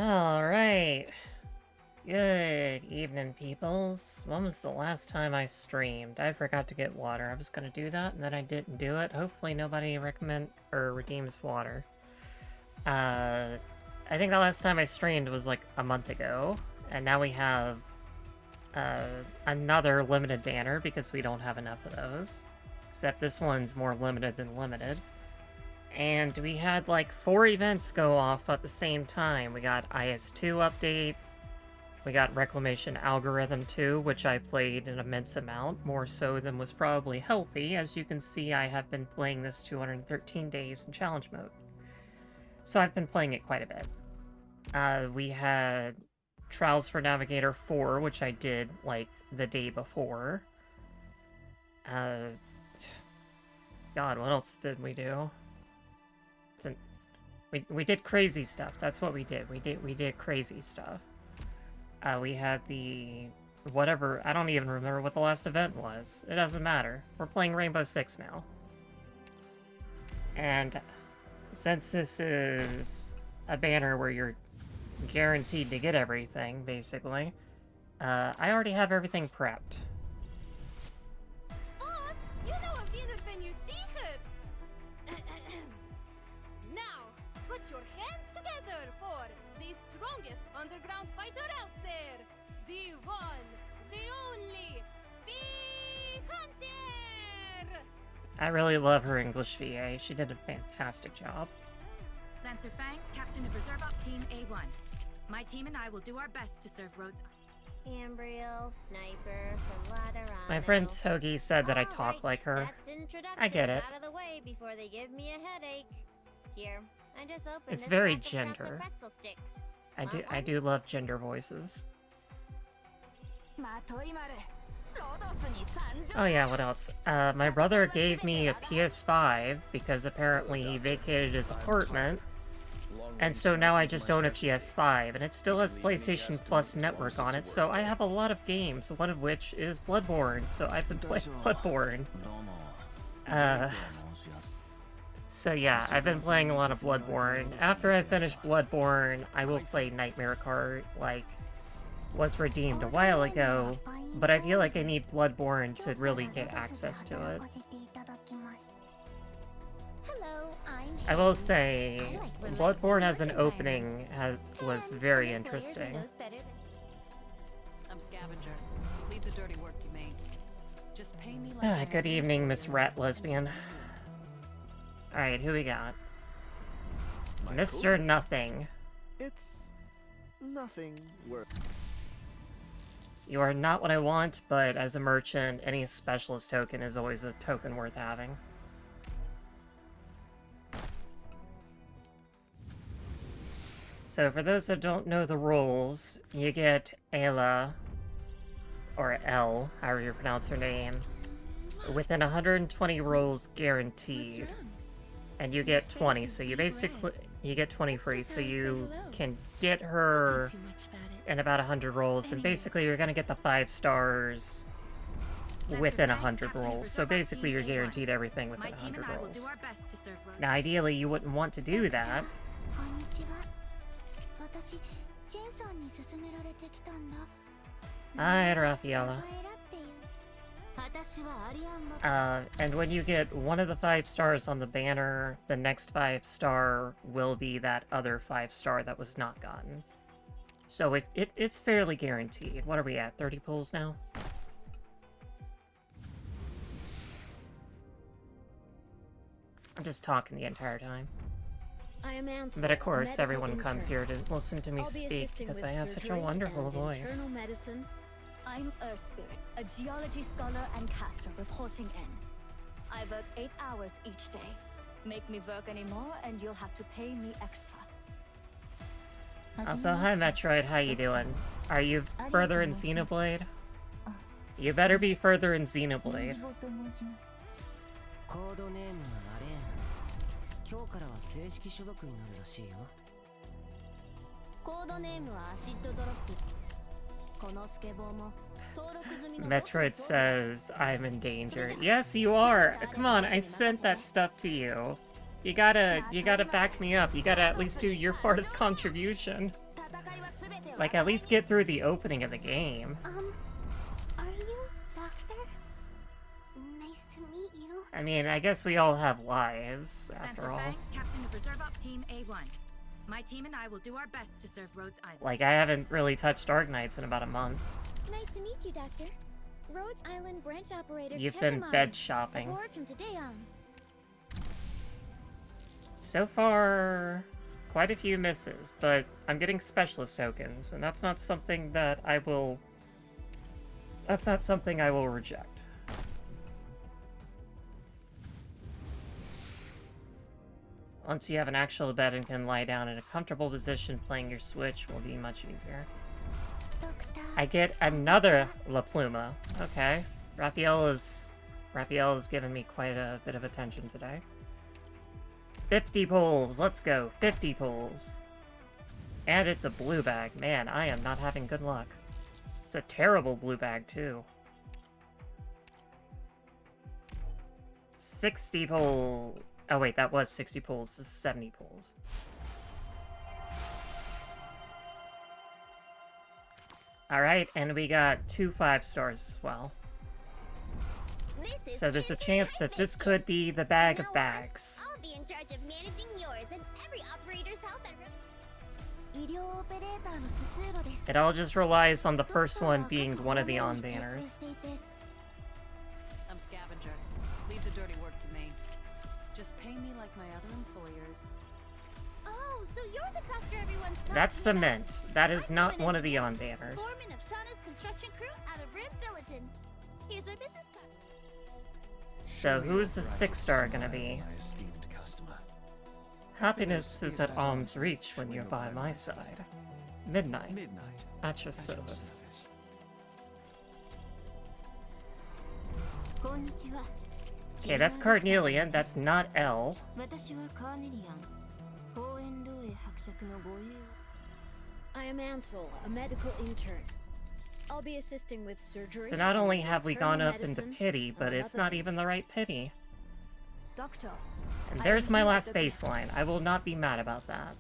Alright. Good evening, peoples. When was the last time I streamed? I forgot to get water. I was gonna do that, and then I didn't do it. Hopefully nobody redeems water. I think the last time I streamed was like a month ago, and now we have another limited banner because we don't have enough of those. Except this one's more limited than limited. And we had like 4 events go off at the same time. We got IS-2 update, we got Reclamation Algorithm 2, which I played an immense amount, more so than was probably healthy. As you can see, I have been playing this 213 days in challenge mode. So I've been playing it quite a bit. We had Trials for Navigator 4, which I did like the day before. God, what else did we do? We did crazy stuff. That's what we did. We did crazy stuff. We had the whatever. I don't even remember what the last event was. It doesn't matter. We're playing Rainbow Six now. And since this is a banner where you're guaranteed to get everything, basically, I already have everything prepped. Boss, you know a wizard when you see her. Now, put your hands together for the strongest underground fighter out there. The one, the only, the Hunter! I really love her English VA. She did a fantastic job. Lancer Fang, Captain of Reserve Op Team A1. My team and I will do our best to serve Rhodes. Ambriel, Sniper, Faladerano. My friend Togi said that I talk like her. I get it. Out of the way before they give me a headache. Here, I just opened It's this very pack of gender. chocolate pretzel sticks. I do love gender voices. Oh yeah, what else? My brother gave me a PS5 because apparently he vacated his apartment. And so now I just own a PS5, and it still has PlayStation Plus Network on it, so I have a lot of games, one of which is Bloodborne, so I've been playing Bloodborne. So yeah, I've been playing a lot of Bloodborne. After I finish Bloodborne, I will play Nightmare Cart, like, was redeemed a while ago, but I feel like I need Bloodborne to really get access to it. I will say, Bloodborne as an opening was very interesting. I'm Scavenger. Leave the dirty work to me. Just pay me like Good evening, Miss Rat Lesbian. Alright, who we got? Mr. Nothing. It's nothing worth. You are not what I want, but as a merchant, any specialist token is always a token worth having. So for those that don't know the rules, you get Ayla, or L, however you pronounce her name, within 120 rolls guaranteed. And you get 20, so you basically, you get 20 free, so you can get her in about 100 rolls, and basically you're gonna get the 5 stars within 100 rolls. So basically you're guaranteed everything within 100 rolls. Now ideally you wouldn't want to do that. Hi, Rafaela. And when you get one of the 5 stars on the banner, the next 5 star will be that other 5 star that was not gotten. So it's fairly guaranteed. What are we at, 30 pulls now? I'm just talking the entire time. But of course, everyone comes here to listen to me speak because I have such a wonderful voice. I'm Earth Spirit, a geology scholar and caster reporting in. I work 8 hours each day. Make me work any more and you'll have to pay me extra. Also, hi Metroid, how you doing? Are you further in Xenoblade? You better be further in Xenoblade. Metroid says, I'm in danger. Yes, you are! Come on, I sent that stuff to you. You gotta back me up. You gotta at least do your part of the contribution. Like, at least get through the opening of the game. Are you Doctor? Nice to meet you. I mean, I guess we all have lives, after Lancer all. Fang, Captain of Reserve Op Team A1. My team and I will do our best to serve Rhodes Island. Like, I haven't really touched Arknights in about a month. Nice to meet you, Doctor. Rhodes Island branch operator. You've been Kezemari. bed shopping. Aboard from today on. So far, quite a few misses, but I'm getting specialist tokens, and that's not something that I will... That's not something I will reject. Once you have an actual bed and can lie down in a comfortable position, playing your Switch will be much easier. Doctor. I get another La Pluma. Okay. Raphael is giving me quite a bit of attention today. 50 pulls, let's go. 50 pulls. And it's a blue bag. Man, I am not having good luck. It's a terrible blue bag, too. 60 pulls. Oh wait, that was 60 pulls. This is 70 pulls. Alright, and we got 2 5-stars as well. So there's a chance that this could be the bag of bags. I'll be in charge of managing yours and every operator's health and It all just relies on the first one being one of the on banners. I'm scavenger. Leave the dirty work to me. Just pay me like my other employers. Oh, so you're the doctor everyone's That's talking about. cement. That is not one of the on banners. Foreman of Shauna's construction crew out of Rim Billiton. Here's our business card. So who's the 6-star gonna be? My esteemed customer. Happiness is at arm's reach when you're by my side. Midnight, at your service. Okay, that's Carnelian, that's not L. I am Ansel, a medical intern. I'll be assisting with surgery. So not only have we internal gone up into medicine, pity, but among it's other not even things. the right pity. Doctor, And I there's my believe last that the- baseline. I will not be mad about that.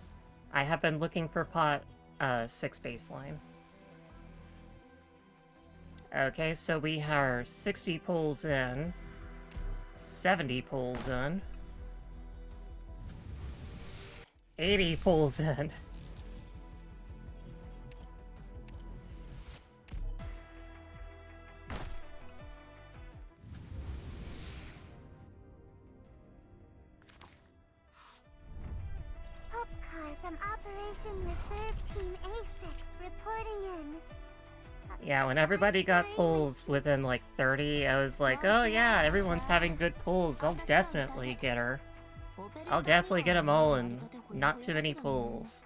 I have been looking for pot 6 baseline. Okay, so we have 60 pulls in, 70 pulls in, 80 pulls in. Pop car from Operation Reserve Team A6 reporting in. Yeah, when everybody got pulls within like 30, I was like, oh yeah, everyone's having good pulls. I'll definitely get her. I'll definitely get them all and not too many pulls.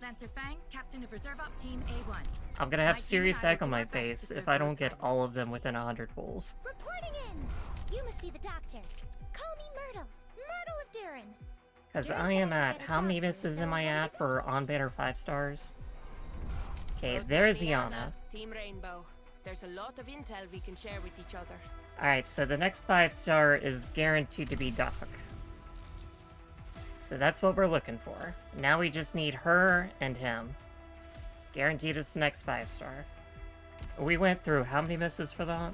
Lancer Fang, Captain of Reserve Op Team A1. I'm gonna have serious egg on my face if I don't get all of them within 100 pulls. Reporting in! You must be the doctor. Call me Myrtle. Myrtle of Durin. Because I am at, how many misses am I at for on banner 5 stars? Okay, there's Iana. Team Rainbow. There's a lot of intel we can share with each other. Alright, so the next 5-star is guaranteed to be Doc. So that's what we're looking for. Now we just need her and him. Guaranteed it's the next 5-star. We went through how many misses for that?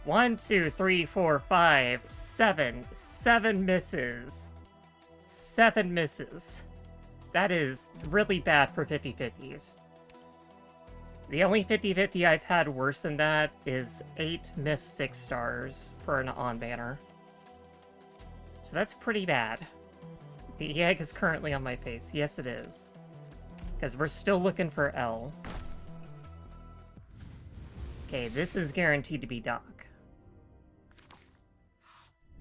1, 2, 3, 4, 5, 7. 7 misses. 7 misses. That is really bad for 50-50s. The only 50-50 I've had worse than that is 8 missed 6 stars for an on-banner. So that's pretty bad. The egg is currently on my face. Yes, it is. Because we're still looking for L. Okay, this is guaranteed to be Doc.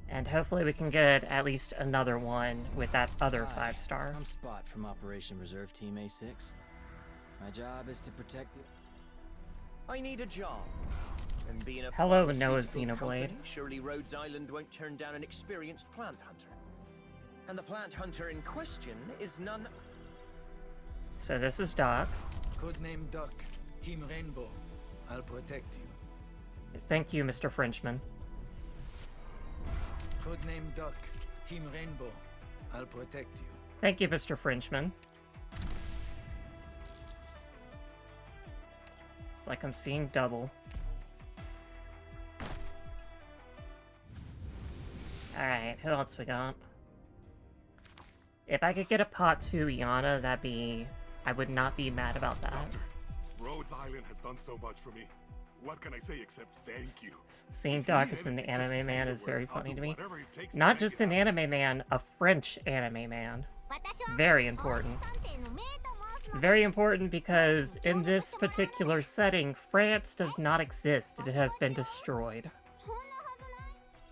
And hopefully we can get at least another one with that other 5-star. I'm Spot from Operation Reserve Team A6. My job is to protect the... I need a job. And being a Hello, pharmaceutical Noah Xenoblade. company, surely Rhodes Island won't turn down an experienced plant hunter. And the plant hunter in question is none... So this is Doc. Codename Duck, Team Rainbow. I'll protect you. Thank you, Mr. Frenchman. Codename Duck, Team Rainbow. I'll protect you. Thank you, Mr. Frenchman. It's like I'm seeing double. Alright, who else we got? If I could get a pot 2 Yana, that'd be... I would not be mad about that. Doctor, Rhodes Island has done so much for me. What can I say except thank you? Seeing Doc as an anime man is very funny to me. Not just an anime man, a French anime man. Very important. Very important because in this particular setting, France does not exist. It has been destroyed.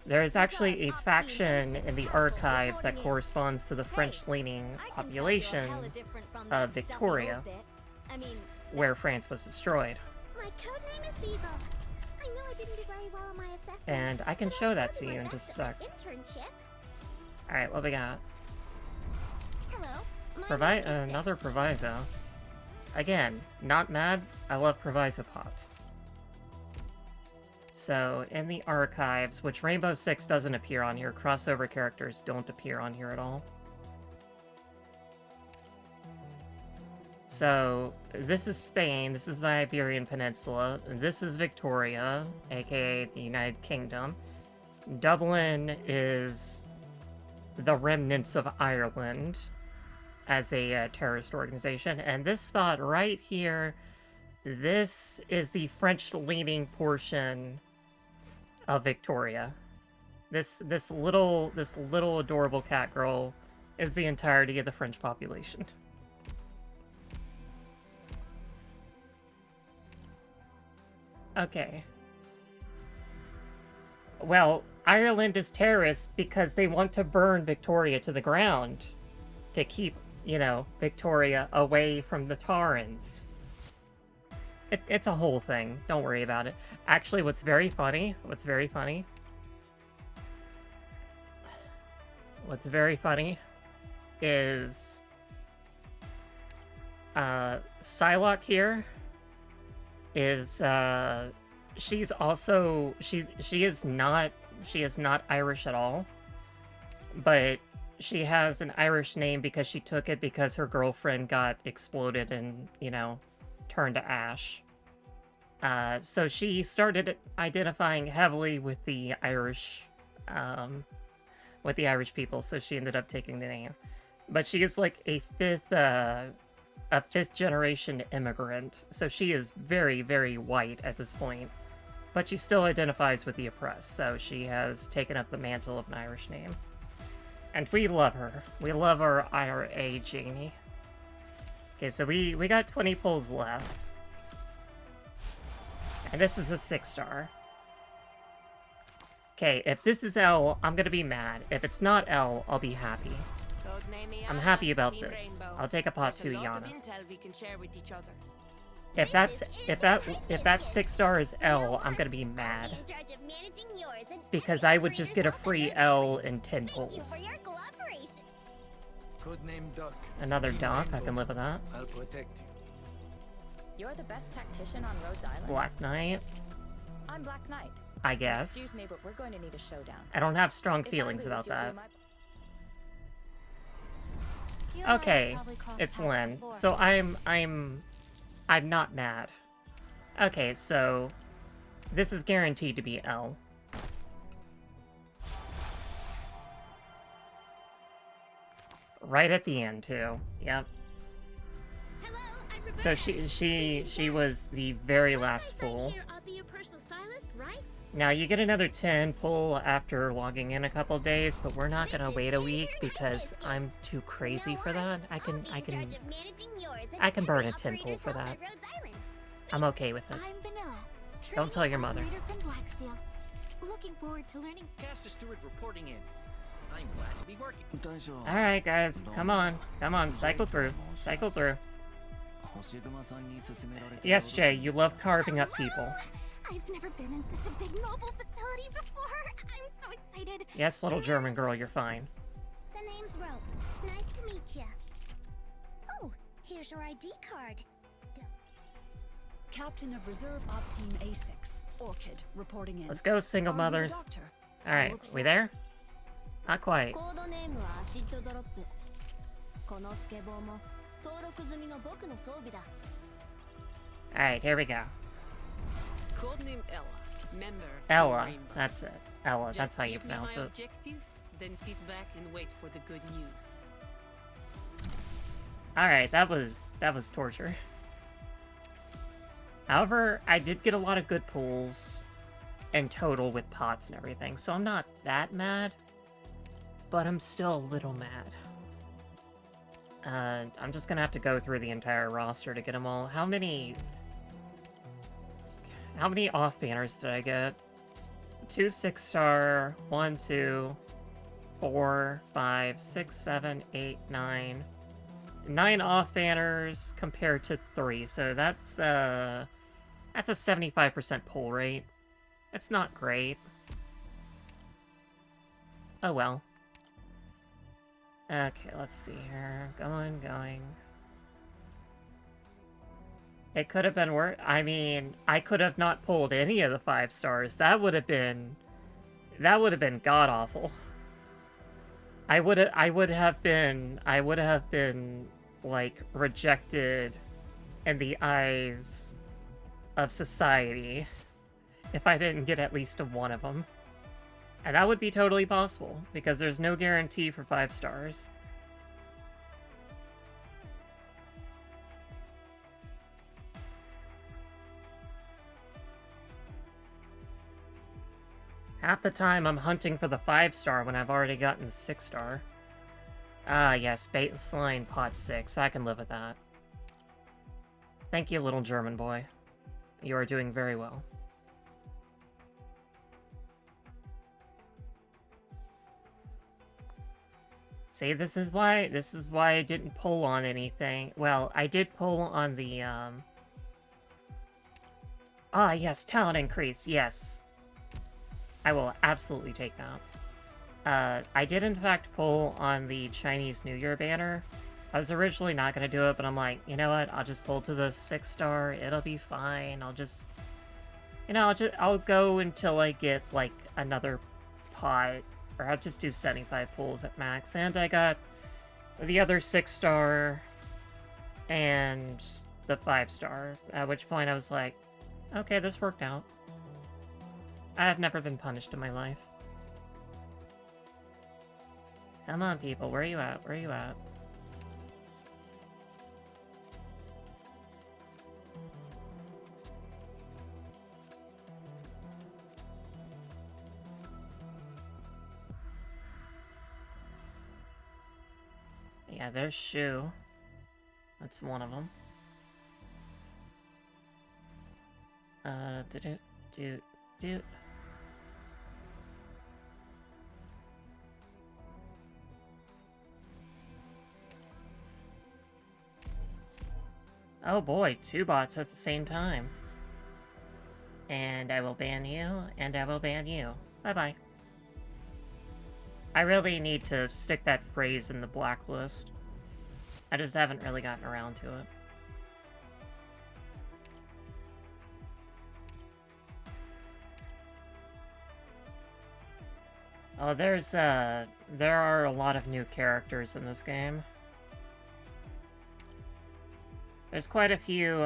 There is actually a faction in the archives that corresponds to the French-leaning populations of Victoria, where France was destroyed. My code name is Beagle. I know I didn't do very well on my assessment. And I can show that to you in just a sec. Alright, what we got? Hello. Another proviso. Again, not mad. I love proviso pots. So, in the archives, which Rainbow Six doesn't appear on here, crossover characters don't appear on here at all. So, this is Spain, this is the Iberian Peninsula, this is Victoria, aka the United Kingdom. Dublin is the remnants of Ireland as a terrorist organization, and this spot right here, this is the French-leaning portion of Victoria. This little adorable cat girl is the entirety of the French population. Okay. Well, Ireland is terrorist because they want to burn Victoria to the ground to keep, you know, Victoria away from the Taurans. It's a whole thing. Don't worry about it. Actually, what's very funny is Psylocke here is she is not Irish at all, but she has an Irish name because she took it because her girlfriend got exploded and, you know, turned to ash. So she started identifying heavily with the Irish people, so she ended up taking the name. But she is like a fifth generation immigrant, so she is very, very white at this point. But she still identifies with the oppressed, so she has taken up the mantle of an Irish name. And we love her. We love our IRA Janie. Okay, so we got 20 pulls left. And this is a 6-star. Okay, if this is L, I'm gonna be mad. If it's not L, I'll be happy. I'm happy about this. I'll take a pot 2 Yana. If that 6-star is L, I'm gonna be mad. Because I would just get a free L in 10 pulls. Another Doc, I can live with that. I'll protect you. You're the best tactician on Rhodes Island? Black Knight, I'm Black Knight. I guess. Excuse me, but we're going to need a showdown. I don't have strong feelings about that. Okay, it's Lynn. So I'm not mad. Okay, so this is guaranteed to be L. Right at the end too. Yep. So she was the very last pull. Now you get another 10 pull after logging in a couple days, but we're not gonna wait a week because I'm too crazy for that. I can burn a 10 pull for that. I'm okay with it. Don't tell your mother. Looking forward to learning. Caster Stewart reporting in. I'm glad to be working. Alright guys, come on, cycle through. Yes, Jay, you love carving up people. I've never been in such a big mobile facility before. I'm so excited. Yes, little German girl, you're fine. The name's Rope. Nice to meet you. Oh, here's your ID card. Captain of Reserve Op Team A6, Orchid, reporting in. Let's go, single mothers. Alright, we there? Not quite. Alright, here we go. Codename Ella. Member of Ella, Team Rainbow. that's it. Ella, Just that's how you give me pronounce my it. objective, then sit back and wait for the good news. Alright, that was torture. However, I did get a lot of good pulls in total with pots and everything, so I'm not that mad, but I'm still a little mad. I'm just gonna have to go through the entire roster to get them all. How many off banners did I get? 2 6-star, 1, 2, 4, 5, 6, 7, 8, 9. 9 off banners compared to 3, so that's a 75% pull rate. That's not great. Oh well. Okay, let's see here. Going. It could have been worse. I mean, I could have not pulled any of the 5 stars. That would have been god awful. I would have been like rejected in the eyes of society if I didn't get at least one of them. And that would be totally possible, because there's no guarantee for 5 stars. Half the time I'm hunting for the 5-star when I've already gotten the 6-star. Ah, yes, bait and slime, pot 6. I can live with that. Thank you, little German boy. You are doing very well. See, this is why I didn't pull on anything. Well, I did pull on the, Ah, yes, talent increase, yes. I will absolutely take that. I did in fact pull on the Chinese New Year banner. I was originally not going to do it, but I'm like, you know what, I'll just pull to the 6-star, it'll be fine, I'll just... You know, I'll go until I get, like, another pot, or I'll just do 75 pulls at max, and I got the other 6-star and the 5-star, at which point I was like, okay, this worked out. I have never been punished in my life. Come on, people, where are you at? Where are you at? Yeah, there's Shu. That's one of them. Do. Oh boy, 2 bots at the same time. And I will ban you, and I will ban you. Bye-bye. I really need to stick that phrase in the blacklist. I just haven't really gotten around to it. Oh, there are a lot of new characters in this game. There's quite a few,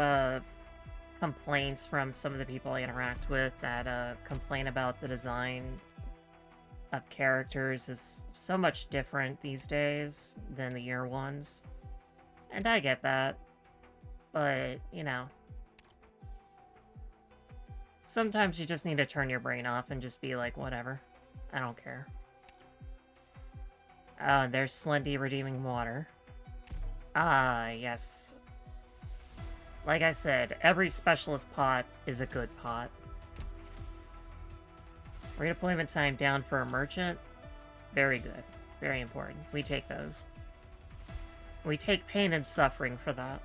complaints from some of the people I interact with that, complain about the design of characters is so much different these days than the year ones. And I get that. But, you know. Sometimes you just need to turn your brain off and just be like, whatever. I don't care. There's Slendy redeeming water. Ah, yes. Like I said, every specialist pot is a good pot. Redeployment time down for a merchant. Very good. Very important. We take those. We take pain and suffering for that.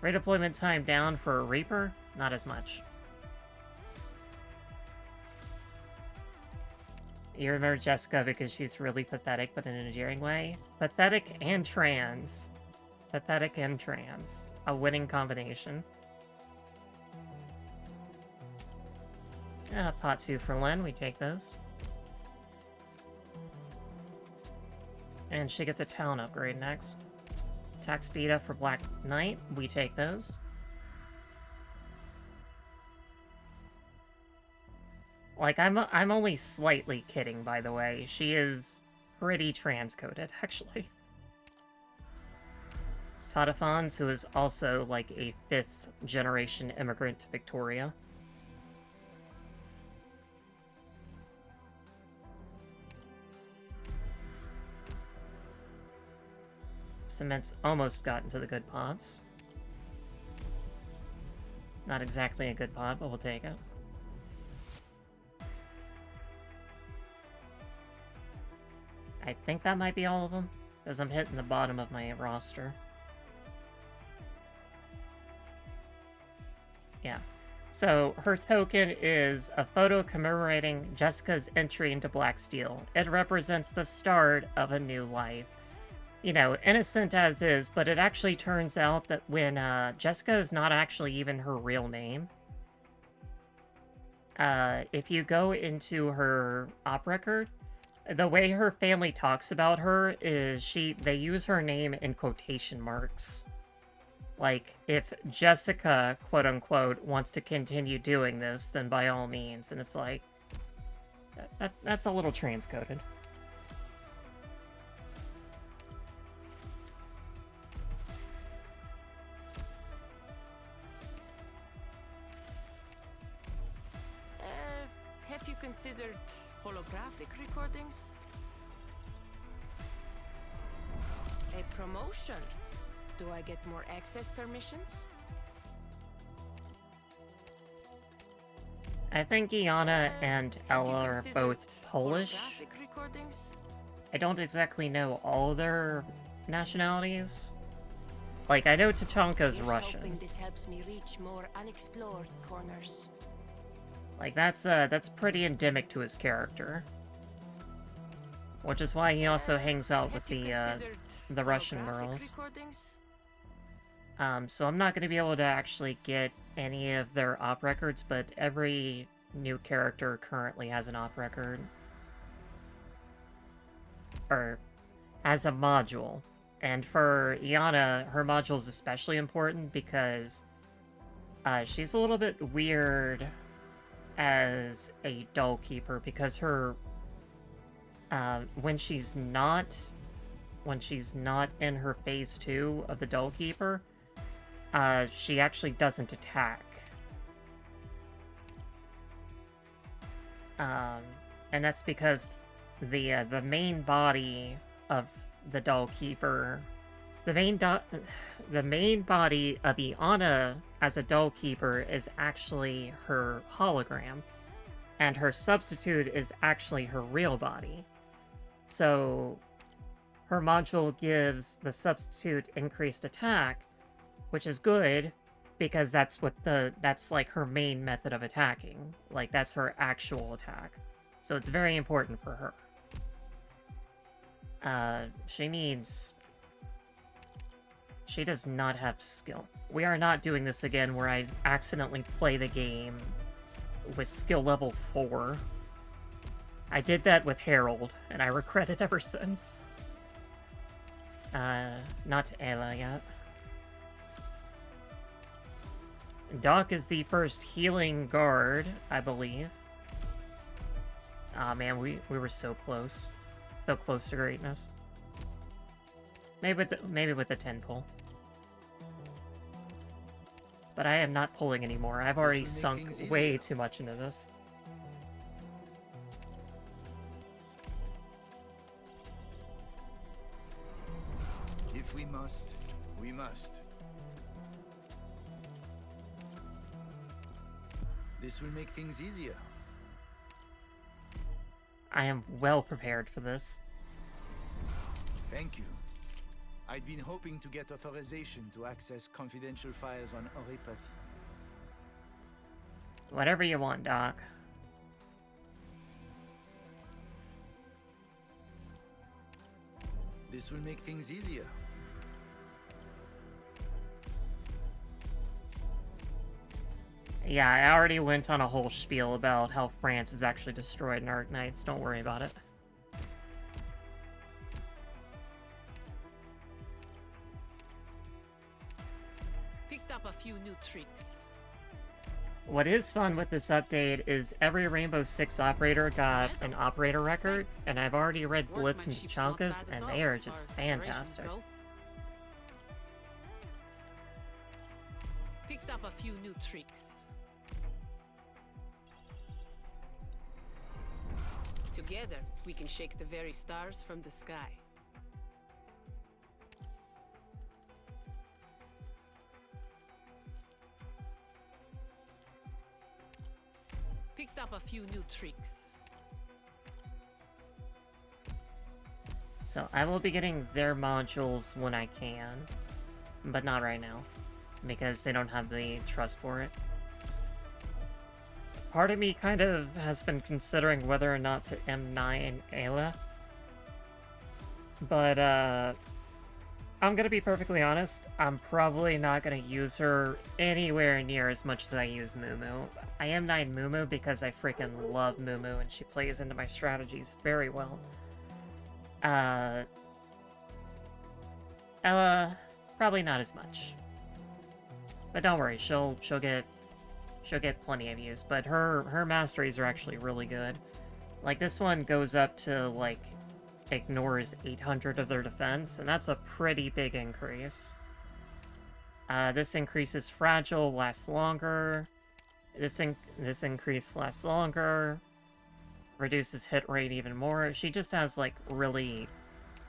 Redeployment time down for a Reaper. Not as much. You remember Jessica because she's really pathetic, but in an endearing way. Pathetic and trans. Pathetic and trans. A winning combination. Pot 2 for Len. We take those. And she gets a talent upgrade next. Attack speed up for Black Knight. We take those. Like, I'm only slightly kidding, by the way. She is pretty transcoded, actually. Tadafans, who is also, like, a 5th generation immigrant to Victoria. Cement's almost gotten to the good pods. Not exactly a good pod, but we'll take it. I think that might be all of them, because I'm hitting the bottom of my roster. Yeah. So, her token is a photo commemorating Jessica's entry into Blacksteel. It represents the start of a new life. You know, innocent as is, but it actually turns out that when Jessica is not actually even her real name. If you go into her op record, the way her family talks about her is they use her name in quotation marks. Like, if Jessica, quote unquote, wants to continue doing this, then by all means. And it's like, that's a little transcoded. Have you considered holographic recordings? A promotion? Do I get more access permissions? I think Iana and Ella are both Polish. I don't exactly know all their nationalities. Like, I know Tachanka's Russian. This helps me reach more unexplored corners. Like, that's pretty endemic to his character. Which is why he also hangs out with the Russian girls. So I'm not going to be able to actually get any of their op records, but every new character currently has an op record. Or has a module. And for Iana, her module is especially important because she's a little bit weird as a doll keeper, because her when she's not in her phase 2 of the doll keeper, she actually doesn't attack. And that's because the main body of the doll keeper, the main body of Iana as a doll keeper is actually her hologram, and her substitute is actually her real body. So her module gives the substitute increased attack, which is good because that's like her main method of attacking. Like, that's her actual attack. So it's very important for her. She does not have skill. We are not doing this again where I accidentally play the game with skill level 4. I did that with Harold, and I regret it ever since. Not Ella yet. Doc is the first healing guard, I believe. Aw, man, we were so close. So close to greatness. Maybe with the 10 pull. But I am not pulling anymore. I've already sunk way too much into this. If we must, we must. This will make things easier. I am well prepared for this. Thank you. I'd been hoping to get authorization to access confidential files on Arrowhead. Whatever you want, Doc. This will make things easier. Yeah, I already went on a whole spiel about how France is actually destroyed in Arknights. Don't worry about it. Picked up a few new tricks. What is fun with this update is every Rainbow Six operator got an operator record, and I've already read Blitz and Tachankas, and they are just fantastic. Picked up a few new tricks. Together, we can shake the very stars from the sky. Picked up a few new tricks. So I will be getting their modules when I can, but not right now, because they don't have the trust for it. Part of me kind of has been considering whether or not to M9 Ayla, but I'm gonna be perfectly honest, I'm probably not gonna use her anywhere near as much as I use Mumu. I M9 Mumu because I freaking love Mumu and she plays into my strategies very well. Ella, probably not as much. But don't worry, she'll get plenty of use, but her masteries are actually really good. Like, this one goes up to, like, ignores 800 of their defense, and that's a pretty big increase. This increases fragile, lasts longer. This increase lasts longer. Reduces hit rate even more. She just has, like, really...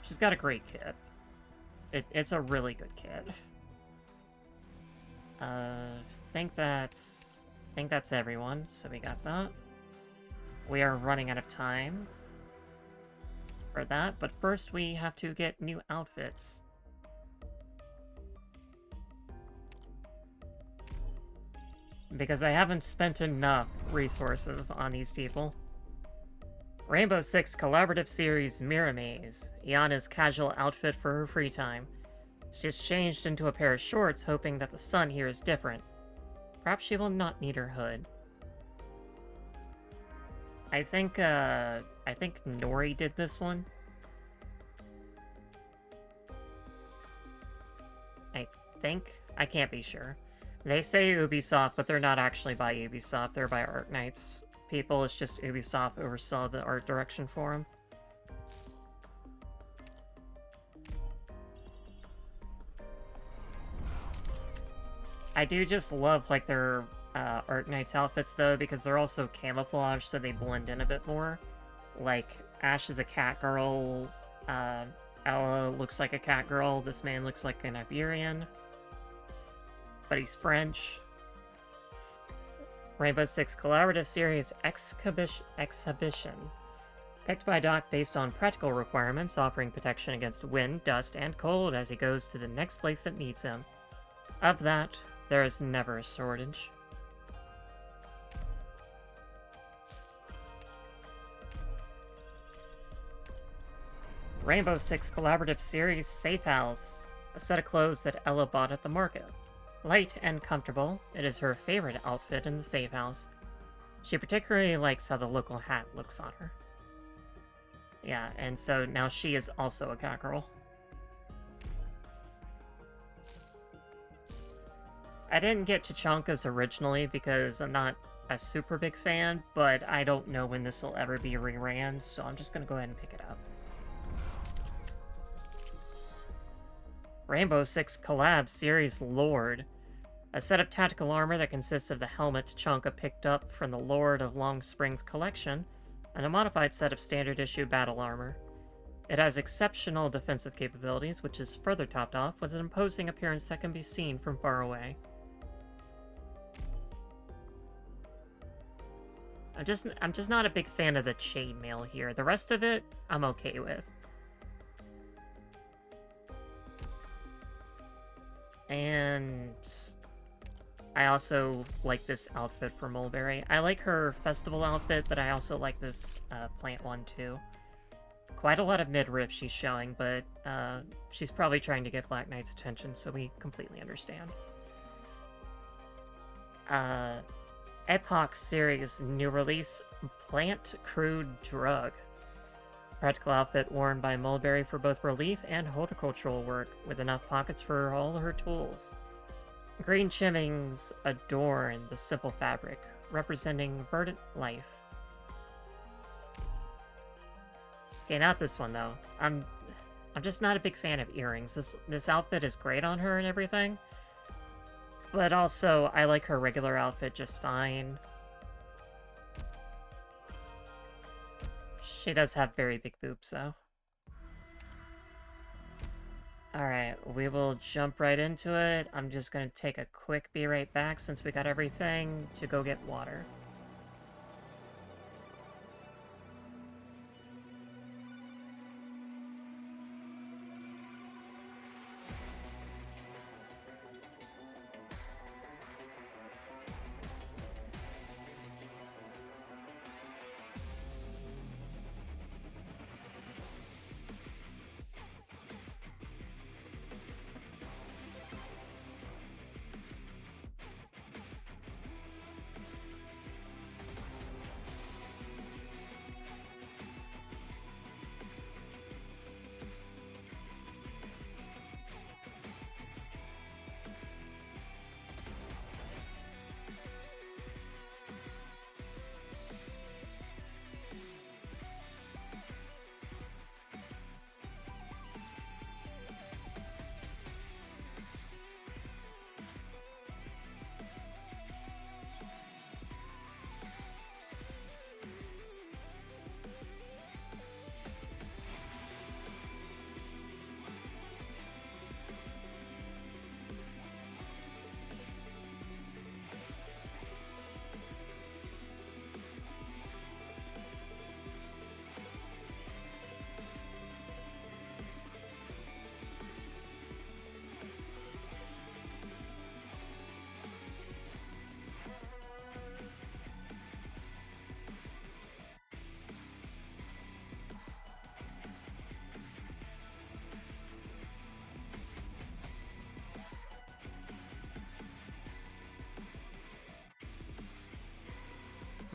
She's got a great kit. It's a really good kit. Think that's everyone, so we got that. We are running out of time for that, but first we have to get new outfits. Because I haven't spent enough resources on these people. Rainbow Six Collaborative Series Mirror Maze. Yana's casual outfit for her free time. She's changed into a pair of shorts, hoping that the sun here is different. Perhaps she will not need her hood. I think Nori did this one. I can't be sure. They say Ubisoft, but they're not actually by Ubisoft. They're by Arknights people. It's just Ubisoft oversaw the art direction for them. I do just love, like, their Arknights outfits, though, because they're also camouflage, so they blend in a bit more. Like, Ash is a cat girl, Ella looks like a cat girl, this man looks like an Iberian, but he's French. Rainbow Six Collaborative Series Exhibition. Picked by Doc based on practical requirements, offering protection against wind, dust, and cold as he goes to the next place that needs him. Of that, there is never a shortage. Rainbow Six Collaborative Series Safe House. A set of clothes that Ella bought at the market. Light and comfortable, it is her favorite outfit in the safe house. She particularly likes how the local hat looks on her. Yeah, and so now she is also a cat girl. I didn't get Tachankas originally because I'm not a super big fan, but I don't know when this will ever be reran, so I'm just gonna go ahead and pick it up. Rainbow Six Collab Series Lord. A set of tactical armor that consists of the helmet Tachanka picked up from the Lord of Long Spring's collection, and a modified set of standard issue battle armor. It has exceptional defensive capabilities, which is further topped off with an imposing appearance that can be seen from far away. I'm just not a big fan of the chainmail here. The rest of it, I'm okay with. And I also like this outfit for Mulberry. I like her festival outfit, but I also like this plant one too. Quite a lot of midriff she's showing, but she's probably trying to get Black Knight's attention, so we completely understand. Epoch Series new release, Plant Crude Drug. Practical outfit worn by Mulberry for both relief and horticultural work, with enough pockets for all her tools. Green trimmings adorn the simple fabric, representing verdant life. Okay, not this one though. I'm just not a big fan of earrings. This outfit is great on her and everything, but also I like her regular outfit just fine. She does have very big boobs though. Alright, we will jump right into it. I'm just gonna take a quick be right back since we got everything to go get water.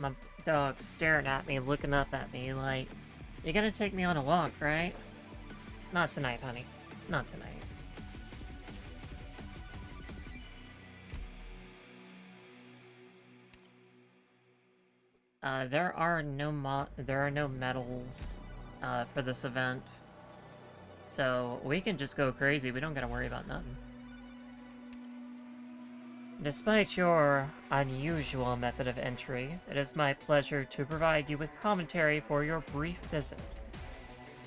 My dog's staring at me, looking up at me like, you're gonna take me on a walk, right? Not tonight, honey. Not tonight. There are no medals for this event, so we can just go crazy. We don't gotta worry about nothing. Despite your unusual method of entry, it is my pleasure to provide you with commentary for your brief visit.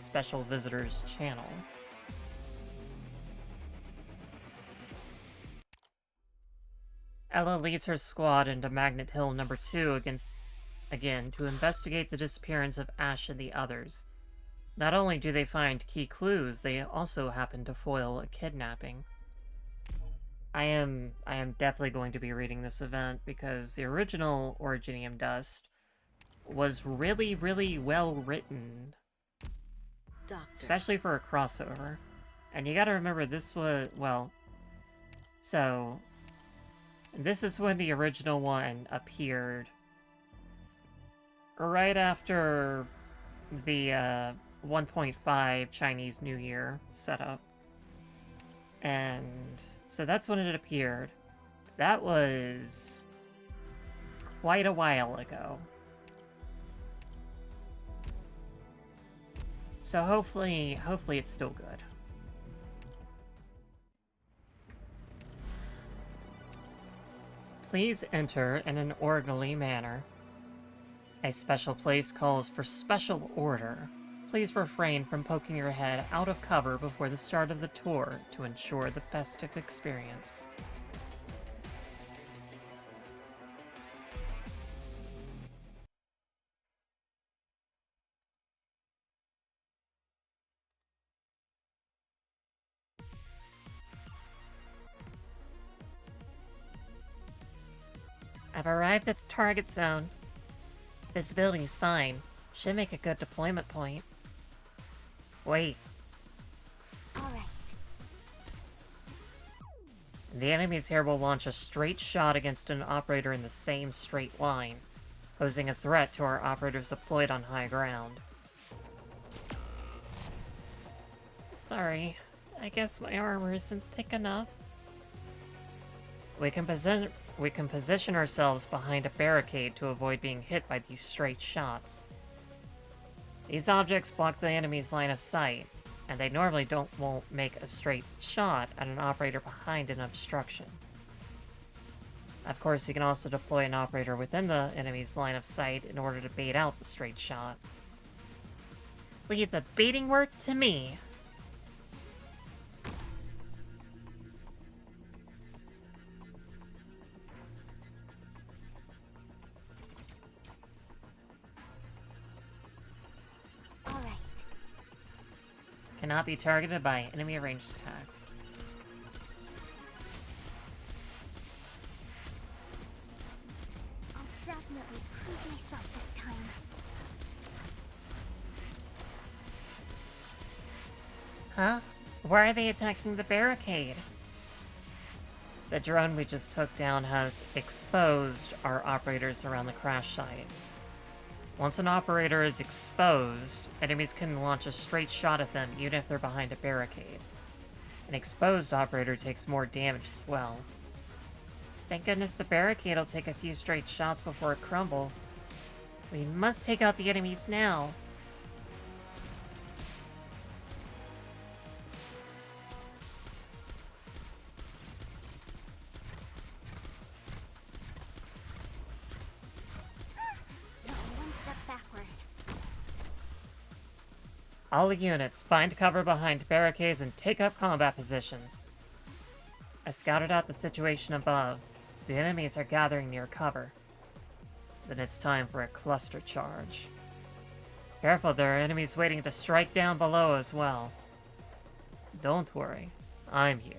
Special Visitors Channel. Ella leads her squad into Magnet Hill number 2 again to investigate the disappearance of Ash and the others. Not only do they find key clues, they also happen to foil a kidnapping. I am definitely going to be reading this event because the original Originium Dust was really, really well written. Doctor. Especially for a crossover. And you gotta remember this was, well, so this is when the original one appeared. Right after the 1.5 Chinese New Year setup. And so that's when it appeared. That was quite a while ago. So hopefully it's still good. Please enter in an orderly manner. A special place calls for special order. Please refrain from poking your head out of cover before the start of the tour to ensure the festive experience. I've arrived at the target zone. Visibility's fine. Should make a good deployment point. Wait. Alright. The enemies here will launch a straight shot against an operator in the same straight line, posing a threat to our operators deployed on high ground. Sorry, I guess my armor isn't thick enough. We can position ourselves behind a barricade to avoid being hit by these straight shots. These objects block the enemy's line of sight, and they normally won't make a straight shot at an operator behind an obstruction. Of course, you can also deploy an operator within the enemy's line of sight in order to bait out the straight shot. Leave the baiting work to me. All right. Cannot be targeted by enemy ranged attacks. I'll definitely prove myself this time. Huh? Why are they attacking the barricade? The drone we just took down has exposed our operators around the crash site. Once an operator is exposed, enemies can launch a straight shot at them even if they're behind a barricade. An exposed operator takes more damage as well. Thank goodness the barricade will take a few straight shots before it crumbles. We must take out the enemies now. One step backward. All units, find cover behind barricades and take up combat positions. I scouted out the situation above. The enemies are gathering near cover. Then it's time for a cluster charge. Careful, there are enemies waiting to strike down below as well. Don't worry, I'm here.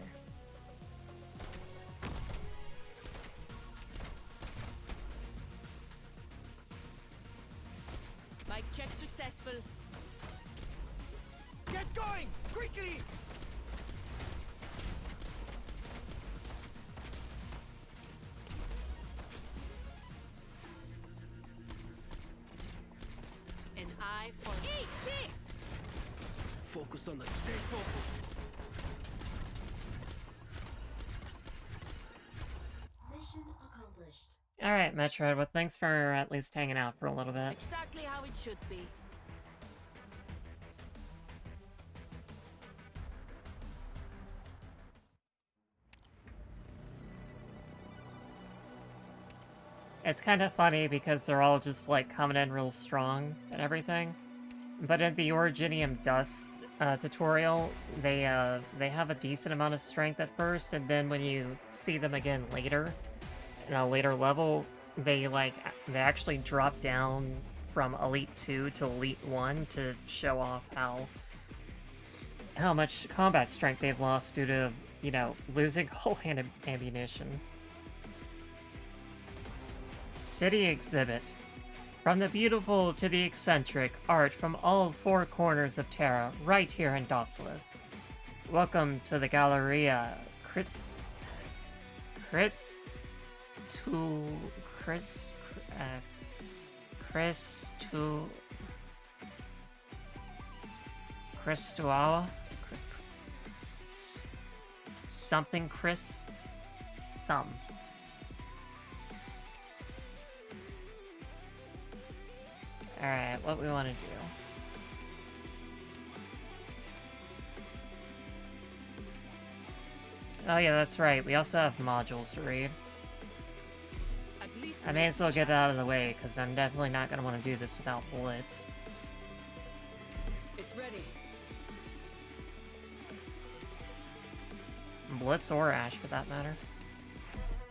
Mic check successful. Get going! Quickly! An eye for eat this! Focus on the stay focused. Mission accomplished. Alright, Metroid, well thanks for at least hanging out for a little bit. Exactly how it should be. It's kind of funny because they're all just like coming in real strong and everything. But in the Originium Dust tutorial, they have a decent amount of strength at first, and then when you see them again later, in a later level, they actually drop down from Elite 2 to Elite 1 to show off how much combat strength they've lost due to, you know, losing whole hand ammunition. City Exhibit. From the beautiful to the eccentric, art from all four corners of Terra, right here in Dosselis. Welcome to the Galleria Crits Cristuawa? Something Chris? Something. Alright, what we want to do. Oh yeah, that's right. We also have modules to read. I may as well get that out of the way, because I'm definitely not going to want to do this without Blitz. It's ready. Blitz or Ash, for that matter.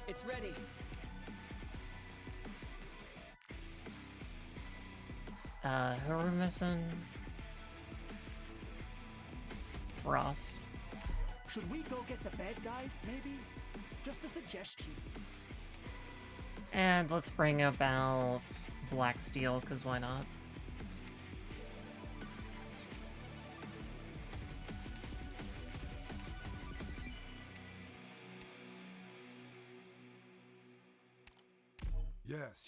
It's ready. Who are we missing? Frost. Should we go get the bad guys, maybe? Just a suggestion. And let's bring about Blacksteel, because why not?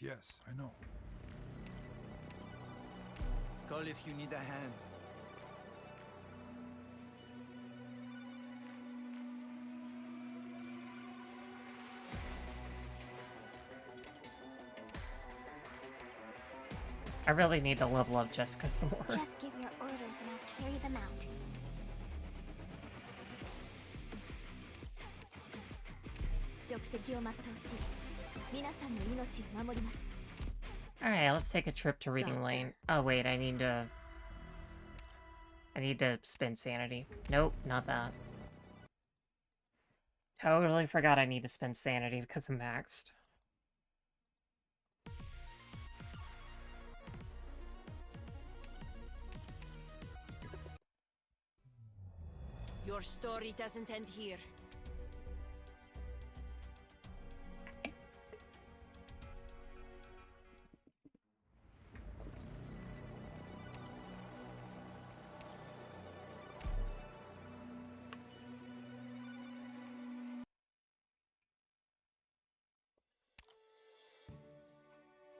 Yes, I know. Call if you need a hand. I really need to level up Jessica some more. Just give your orders and I'll carry them out. Alright, let's take a trip to Reading Lane. Oh wait, I need to spend sanity. Nope, not that. Totally forgot I need to spend sanity because I'm maxed. Your story doesn't end here.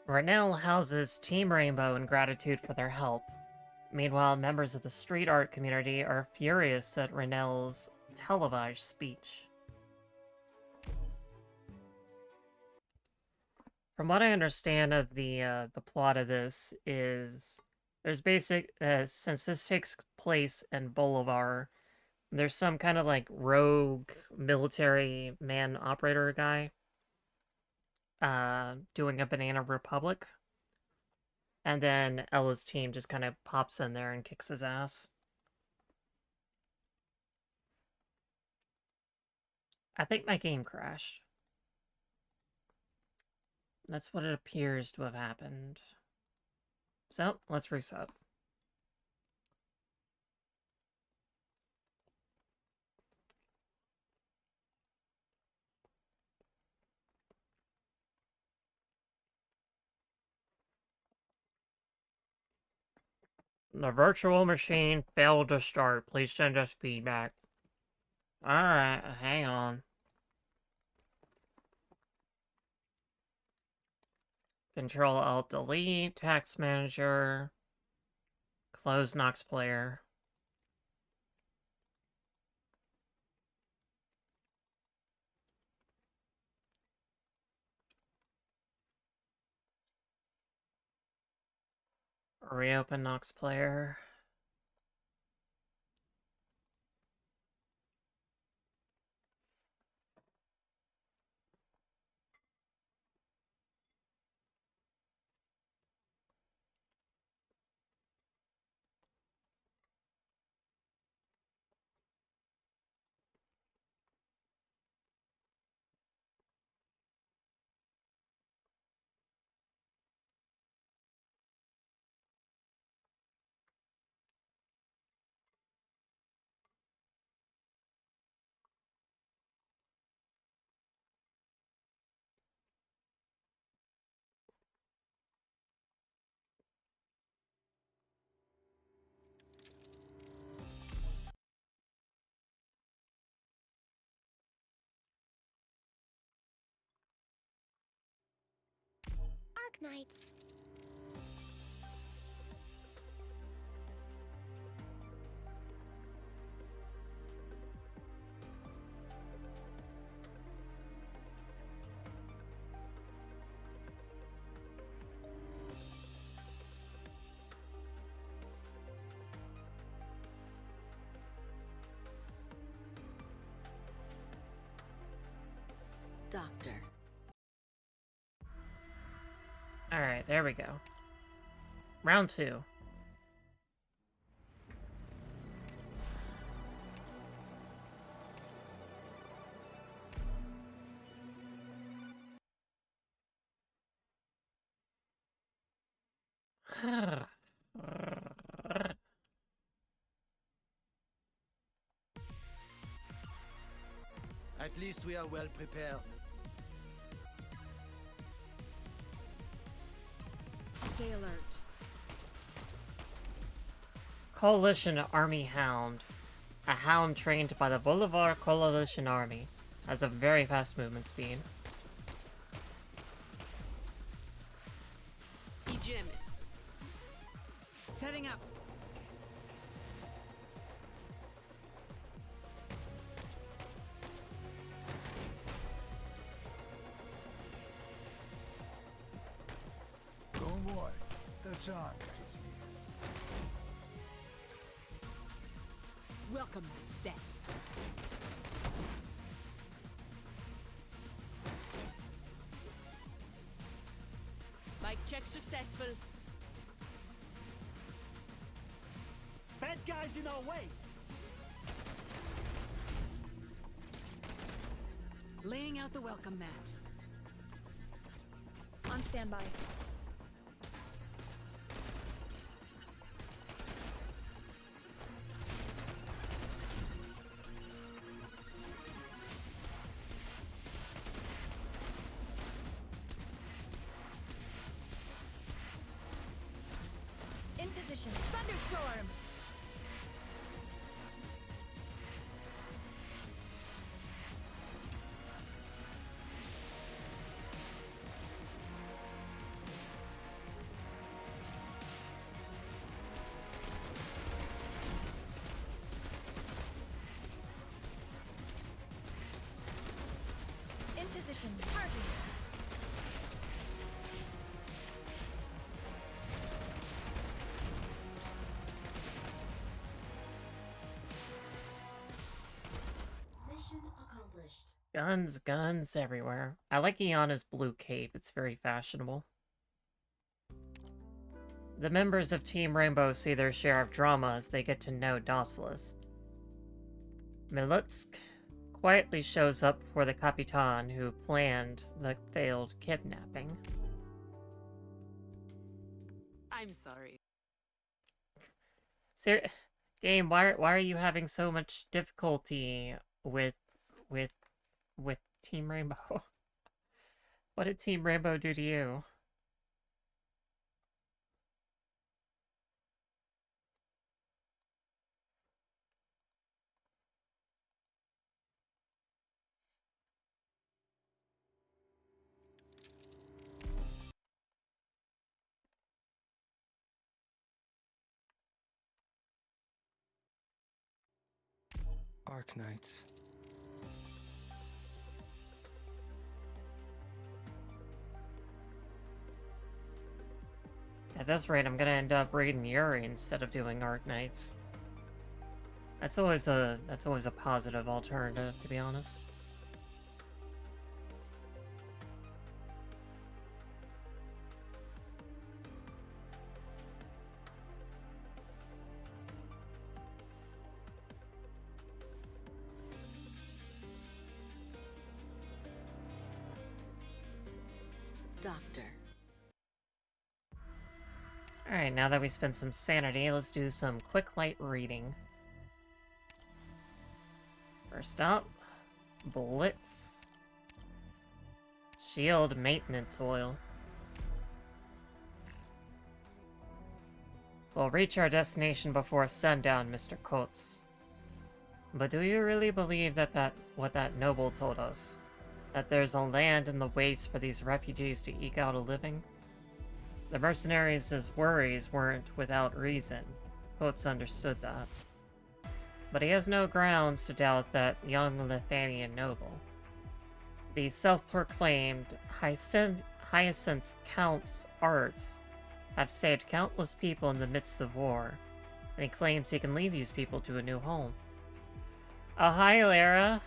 Renell houses Team Rainbow in gratitude for their help. Meanwhile, members of the street art community are furious at Renell's televised speech. From what I understand of the plot of this is, there's since this takes place in Bolivar, there's some kind of like rogue military man operator guy doing a Banana Republic. And then Ella's team just kind of pops in there and kicks his ass. I think my game crashed. That's what it appears to have happened. So, let's reset. The virtual machine failed to start. Please send us feedback. Alright, hang on. Control-Alt-Delete, Task Manager, close Nox Player. Reopen Nox Player. Arknights. Doctor. Alright, there we go. Round 2. At least we are well prepared. Stay alert. Coalition Army Hound. A hound trained by the Bolivar Coalition Army. Has a very fast movement speed. Jim. Setting up. Don't worry. The Sean. Welcome mat set. Mic check successful. Bad guys in our way. Laying out the welcome mat. On standby. In position. Thunderstorm! In position. Charging. Mission accomplished. Guns, guns everywhere. I like Iana's blue cape. It's very fashionable. The members of Team Rainbow see their share of drama as they get to know Docilis. Milutsk quietly shows up for the Capitan who planned the failed kidnapping. I'm sorry. Game, why are you having so much difficulty with Team Rainbow? What did Team Rainbow do to you? Arknights. At this rate, I'm gonna end up raiding Yuri instead of doing Arknights. That's always a positive alternative, to be honest. Doctor. Alright, now that we spent some sanity, let's do some quick light reading. First up, Blitz. Shield maintenance oil. We'll reach our destination before sundown, Mr. Coates. But do you really believe what that noble told us? That there's a land in the waste for these refugees to eke out a living? The mercenaries' worries weren't without reason. Coates understood that. But he has no grounds to doubt that young Lithuanian noble. The self-proclaimed Hyacinth Count's arts have saved countless people in the midst of war, and he claims he can lead these people to a new home. Oh, hi, Lara.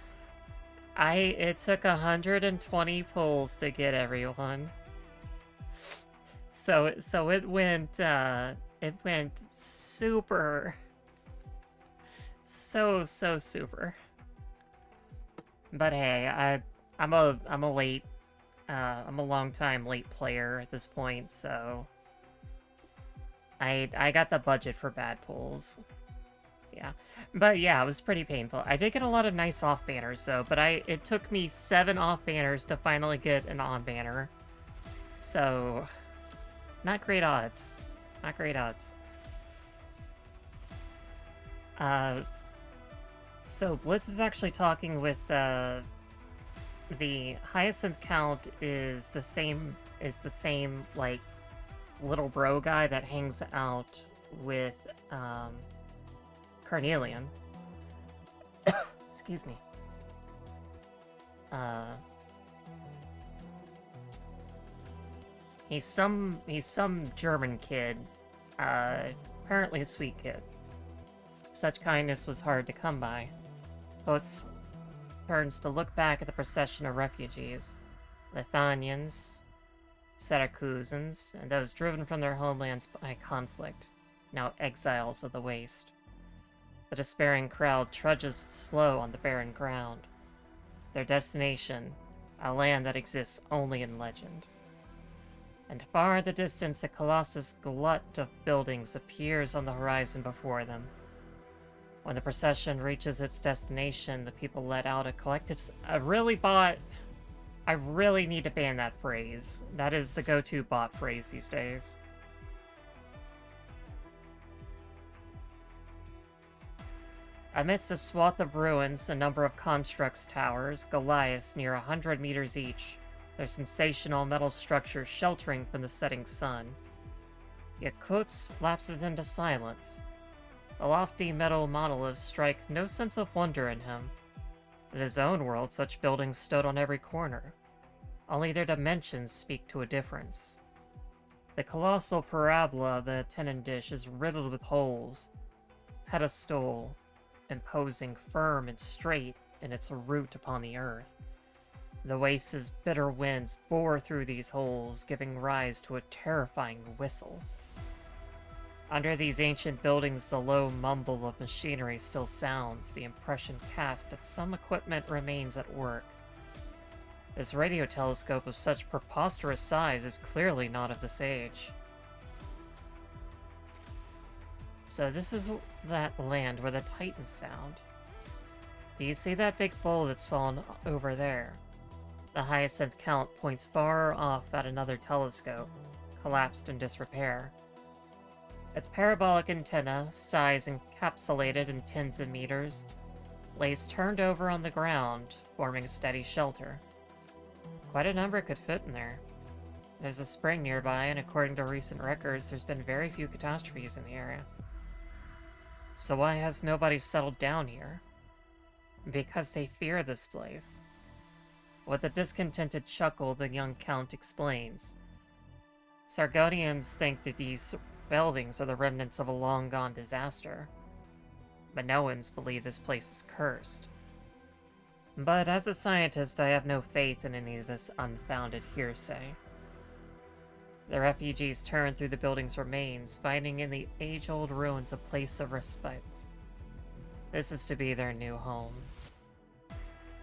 It took 120 pulls to get everyone. So it went super. So super. But hey, I'm a long time late player at this point, so I got the budget for bad pulls. Yeah. But yeah, it was pretty painful. I did get a lot of nice off banners though, but it took me 7 off banners to finally get an on banner. So not great odds. Not great odds. So Blitz is actually talking with the Hyacinth Count is the same like little bro guy that hangs out with Carnelian. Excuse me. He's some German kid. Apparently a sweet kid. Such kindness was hard to come by. Coates turns to look back at the procession of refugees. Lithuanians, Syracusans, and those driven from their homelands by conflict, now exiles of the waste. The despairing crowd trudges slow on the barren ground. Their destination, a land that exists only in legend. And far in the distance, a colossus glut of buildings appears on the horizon before them. When the procession reaches its destination, the people let out a collective... I really need to ban that phrase. That is the go-to bot phrase these days. Amidst a swath of ruins, a number of constructs towers, Goliaths near 100 meters each, their sensational metal structures sheltering from the setting sun. Yet Coates lapses into silence. The lofty metal monoliths strike no sense of wonder in him. In his own world, such buildings stood on every corner. Only their dimensions speak to a difference. The colossal parabola of the tenon dish is riddled with holes, its pedestal imposing firm and straight in its root upon the earth. The waste's bitter winds bore through these holes, giving rise to a terrifying whistle. Under these ancient buildings, the low mumble of machinery still sounds, the impression cast that some equipment remains at work. This radio telescope of such preposterous size is clearly not of this age. So this is that land where the Titans sound. Do you see that big bowl that's fallen over there? The hyacinth count points far off at another telescope, collapsed in disrepair. Its parabolic antenna, size encapsulated in tens of meters, lays turned over on the ground, forming a steady shelter. Quite a number could fit in there. There's a spring nearby, and according to recent records, there's been very few catastrophes in the area. So why has nobody settled down here? Because they fear this place. With a discontented chuckle, the young count explains. Sargonians think that these buildings are the remnants of a long-gone disaster. Minoans believe this place is cursed. But as a scientist, I have no faith in any of this unfounded hearsay. The refugees turn through the building's remains, finding in the age-old ruins a place of respite. This is to be their new home.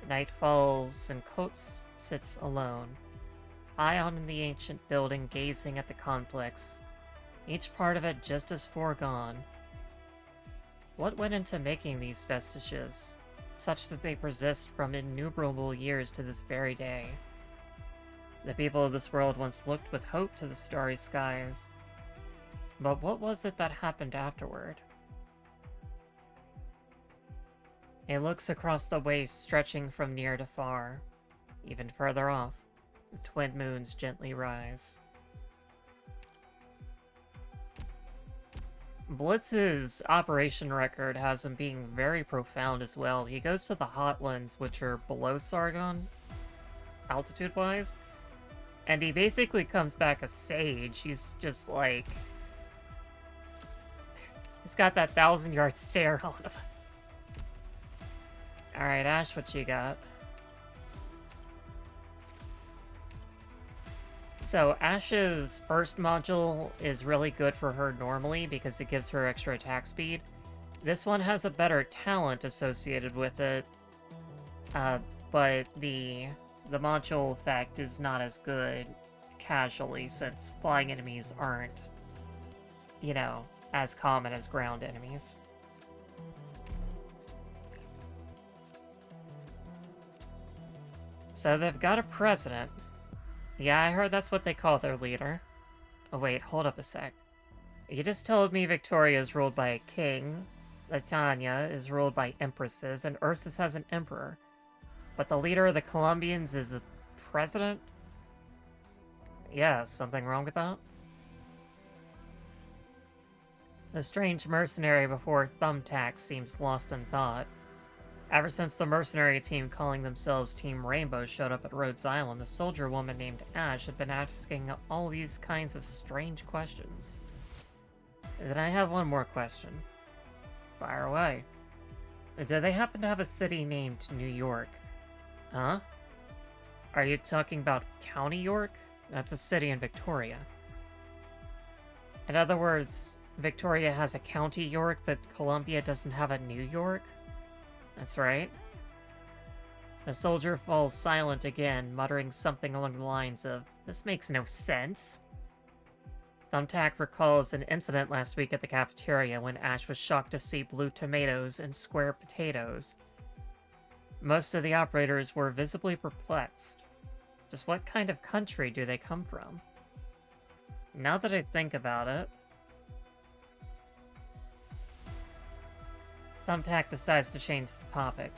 The night falls, and Coates sits alone, high on the ancient building, gazing at the complex, each part of it just as foregone. What went into making these vestiges, such that they persist from innumerable years to this very day? The people of this world once looked with hope to the starry skies. But what was it that happened afterward? He looks across the waste stretching from near to far. Even further off, the twin moons gently rise. Blitz's operation record has him being very profound as well. He goes to the Hotlands, which are below Sargon, altitude-wise, and he basically comes back a sage. He's just like... he's got that 1,000-yard stare on him. Alright, Ash, what you got? So, Ash's first module is really good for her normally because it gives her extra attack speed. This one has a better talent associated with it, but the module effect is not as good casually since flying enemies aren't, you know, as common as ground enemies. So they've got a president. Yeah, I heard that's what they call their leader. Oh wait, hold up a sec. You just told me Victoria is ruled by a king, Latanya is ruled by empresses, and Ursus has an emperor. But the leader of the Colombians is a president? Yeah, something wrong with that? The strange mercenary before Thumbtack seems lost in thought. Ever since the mercenary team calling themselves Team Rainbow showed up at Rhodes Island, the soldier woman named Ash had been asking all these kinds of strange questions. And then I have one more question. Fire away. Do they happen to have a city named New York? Huh? Are you talking about County York? That's a city in Victoria. In other words, Victoria has a County York, but Columbia doesn't have a New York? That's right. The soldier falls silent again, muttering something along the lines of, "This makes no sense." Thumbtack recalls an incident last week at the cafeteria when Ash was shocked to see blue tomatoes and square potatoes. Most of the operators were visibly perplexed. Just what kind of country do they come from? Now that I think about it, Thumbtack decides to change the topic.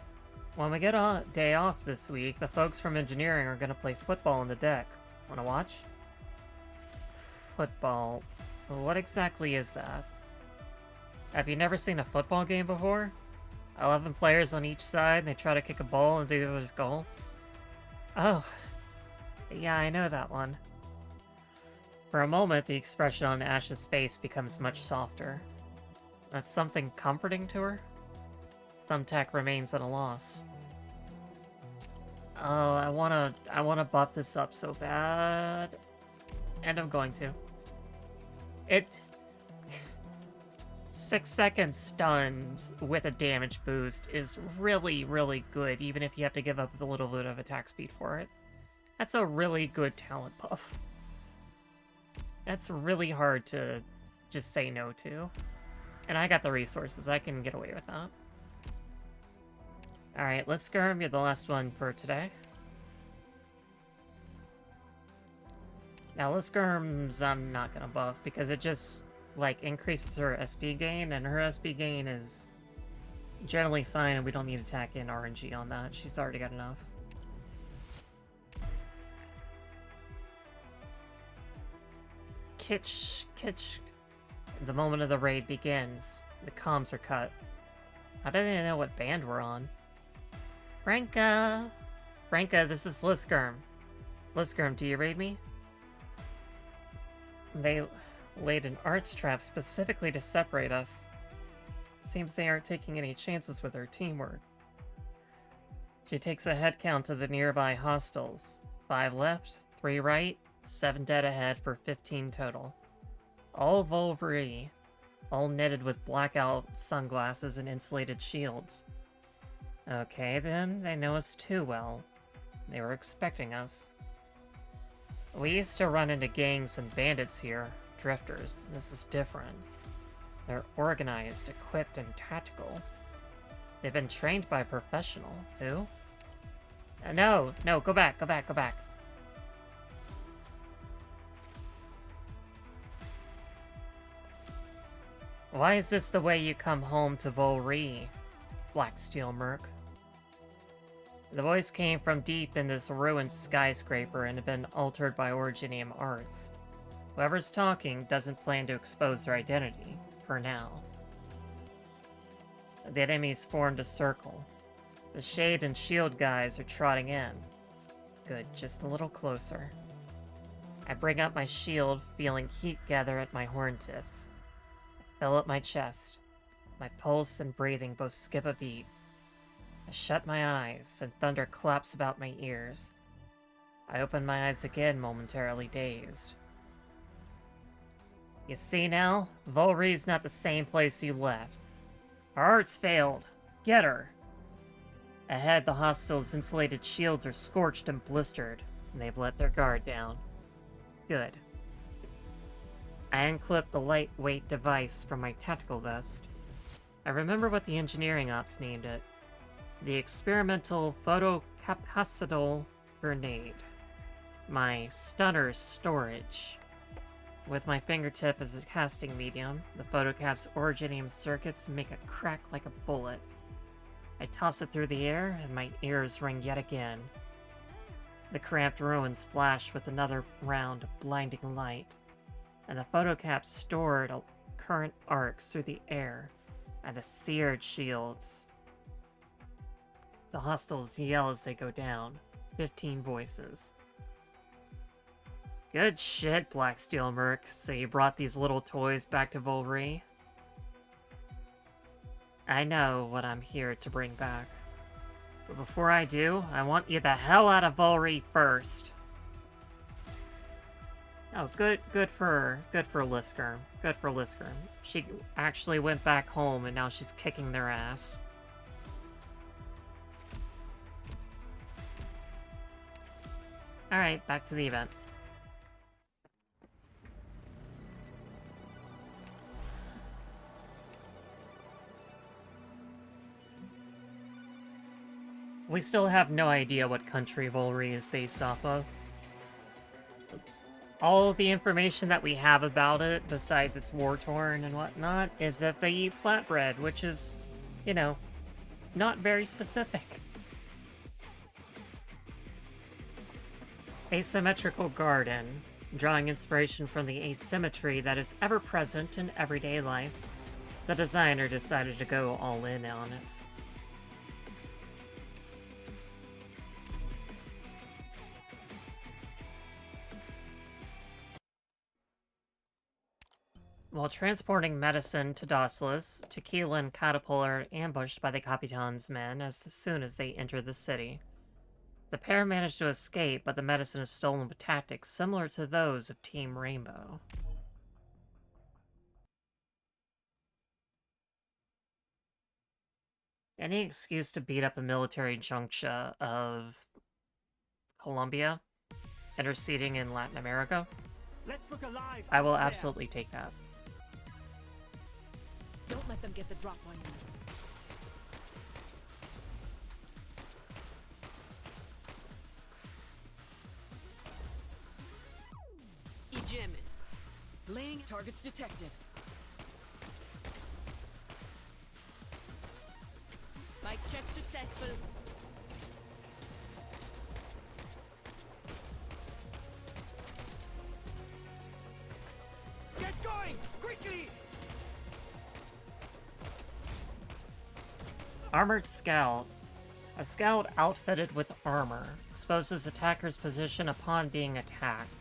When we get a day off this week, the folks from engineering are going to play football on the deck. Want to watch? Football. What exactly is that? Have you never seen a football game before? 11 players on each side, and they try to kick a ball into the other's goal? Oh, yeah, I know that one. For a moment, the expression on Ash's face becomes much softer. That's something comforting to her? Thumbtack remains at a loss. Oh, I wanna buff this up so bad. And I'm going to. 6 seconds stuns with a damage boost is really, really good, even if you have to give up a little bit of attack speed for it. That's a really good talent buff. That's really hard to just say no to. And I got the resources, I can get away with that. Alright, let's skirm. You're the last one for today. Now, Liskirm's I'm not gonna buff because it just, like, increases her SP gain, and her SP gain is generally fine, and we don't need attack in RNG on that. She's already got enough. Kitsch. The moment of the raid begins. The comms are cut. How do they know what band we're on? Franca, this is Liskirm. Liskirm, do you read me? They laid an arch trap specifically to separate us. Seems they aren't taking any chances with their teamwork. She takes a head count of the nearby hostiles. 5 left, 3 right, 7 dead ahead for 15 total. All Volvery, all knitted with blackout sunglasses and insulated shields. Okay then, they know us too well. They were expecting us. We used to run into gangs and bandits here, drifters, but this is different. They're organized, equipped, and tactical. They've been trained by a professional. Who? No, go back. Why is this the way you come home to Volry, Blacksteel Merc? The voice came from deep in this ruined skyscraper and had been altered by Originium arts. Whoever's talking doesn't plan to expose their identity, for now. The enemies formed a circle. The Shade and Shield guys are trotting in. Good, just a little closer. I bring up my shield, feeling heat gather at my horn tips. Fill up my chest. My pulse and breathing both skip a beat. I shut my eyes, and thunder claps about my ears. I open my eyes again, momentarily dazed. You see now? Volry's not the same place you left. Our arts failed. Get her! Ahead, the hostiles' insulated shields are scorched and blistered, and they've let their guard down. Good. I unclipped the lightweight device from my tactical vest. I remember what the engineering ops named it. The experimental photocapacital grenade. My stunner storage. With my fingertip as a casting medium, the photocap's originium circuits make a crack like a bullet. I toss it through the air, and my ears ring yet again. The cramped ruins flash with another round of blinding light, and the photocap stored current arcs through the air, and the seared shields. The hostiles yell as they go down. 15 voices. Good shit, Blacksteel Merc. So you brought these little toys back to Volry? I know what I'm here to bring back. But before I do, I want you the hell out of Volry first. Oh, good for Lisker. Good for Lisker. She actually went back home and now she's kicking their ass. Alright, back to the event. We still have no idea what country Volry is based off of. All of the information that we have about it, besides it's war-torn and whatnot, is that they eat flatbread, which is, you know, not very specific. Asymmetrical garden, drawing inspiration from the asymmetry that is ever present in everyday life. The designer decided to go all in on it. While transporting medicine to Doslis, Tequila and Catapult are ambushed by the Capitan's men as soon as they enter the city. The pair manage to escape, but the medicine is stolen with tactics similar to those of Team Rainbow. Any excuse to beat up a military junta of Colombia, interceding in Latin America? Let's look alive. I will absolutely take that. Don't let them get the drop on you. Egemin. Laying targets detected. Mic check successful. Get going! Quickly! Armored Scout. A scout outfitted with armor exposes attacker's position upon being attacked.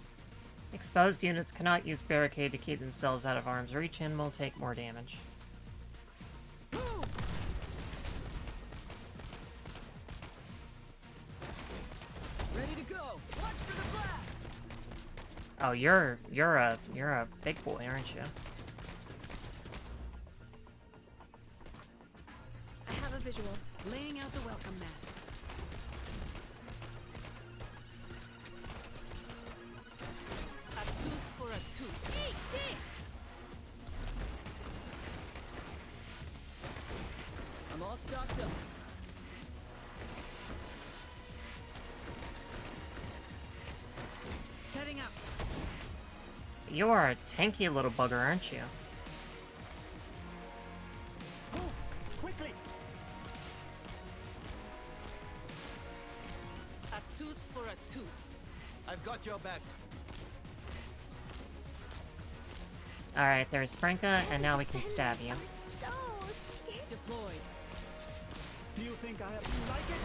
Exposed units cannot use barricade to keep themselves out of arm's reach and will take more damage. Ready to go. Watch for the blast. Oh, you're a big boy, aren't you? I have a visual. Laying out the welcome mat. A tooth for a tooth. Eat this! I'm all stocked up. Setting up. You are a tanky little bugger, aren't you? Move! Quickly! A tooth for a tooth. I've got your backs. Alright, there's Franca, and now we can stab you. So scared. Deployed. Do you think I like it?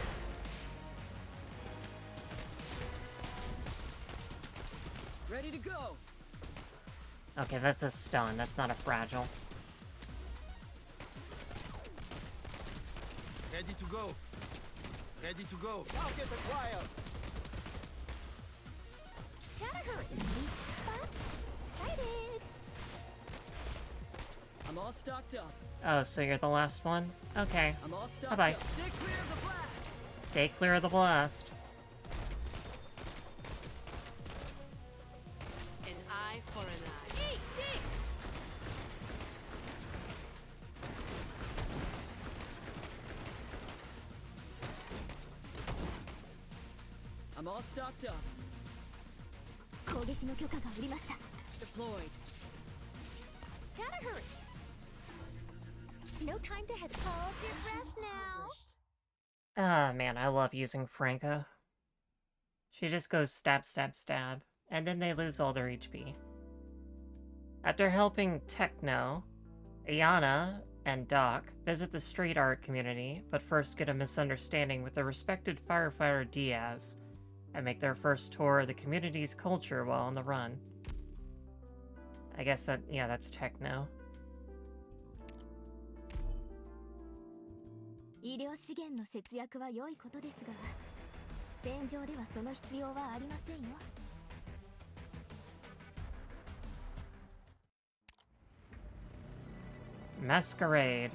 Ready to go. Okay, that's a stun, that's not a fragile. Ready to go. Ready to go. Target acquired. Gotta hurry. Spot. Excited. I'm all stocked up. Oh, so you're the last one? Okay. I'm all stocked Bye-bye. up. Stay clear of the blast. Stay clear of the blast. An eye for an eye. Eat this! I'm all stocked up. 攻撃の許可が下りました。 Deployed. Gotta hurry. No time to hesitate. Hold your breath now. Ah, man, I love using Franca. She just goes stab, stab, stab, and then they lose all their HP. After helping Techno, Iana and Doc visit the street art community, but first get a misunderstanding with the respected firefighter Diaz, and make their first tour of the community's culture while on the run. I guess that, yeah, that's techno. 医療資源の節約は良いことですが、戦場ではその必要はありませんよ。Masquerade.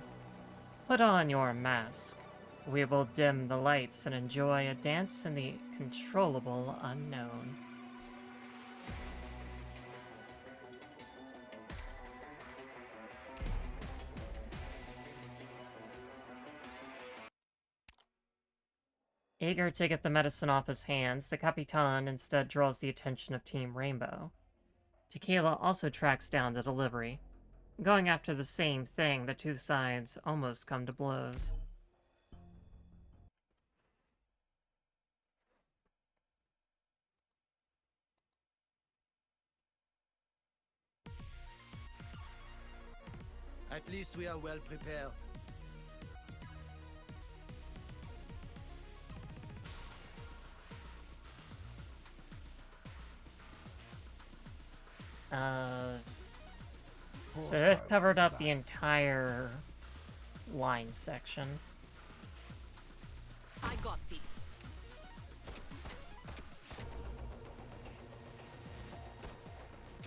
Put on your mask. We will dim the lights and enjoy a dance in the controllable unknown. Eager to get the medicine off his hands, the Capitan instead draws the attention of Team Rainbow. Tequila also tracks down the delivery. Going after the same thing, the two sides almost come to blows. At least we are well prepared. So they've covered up the entire line section. I got this.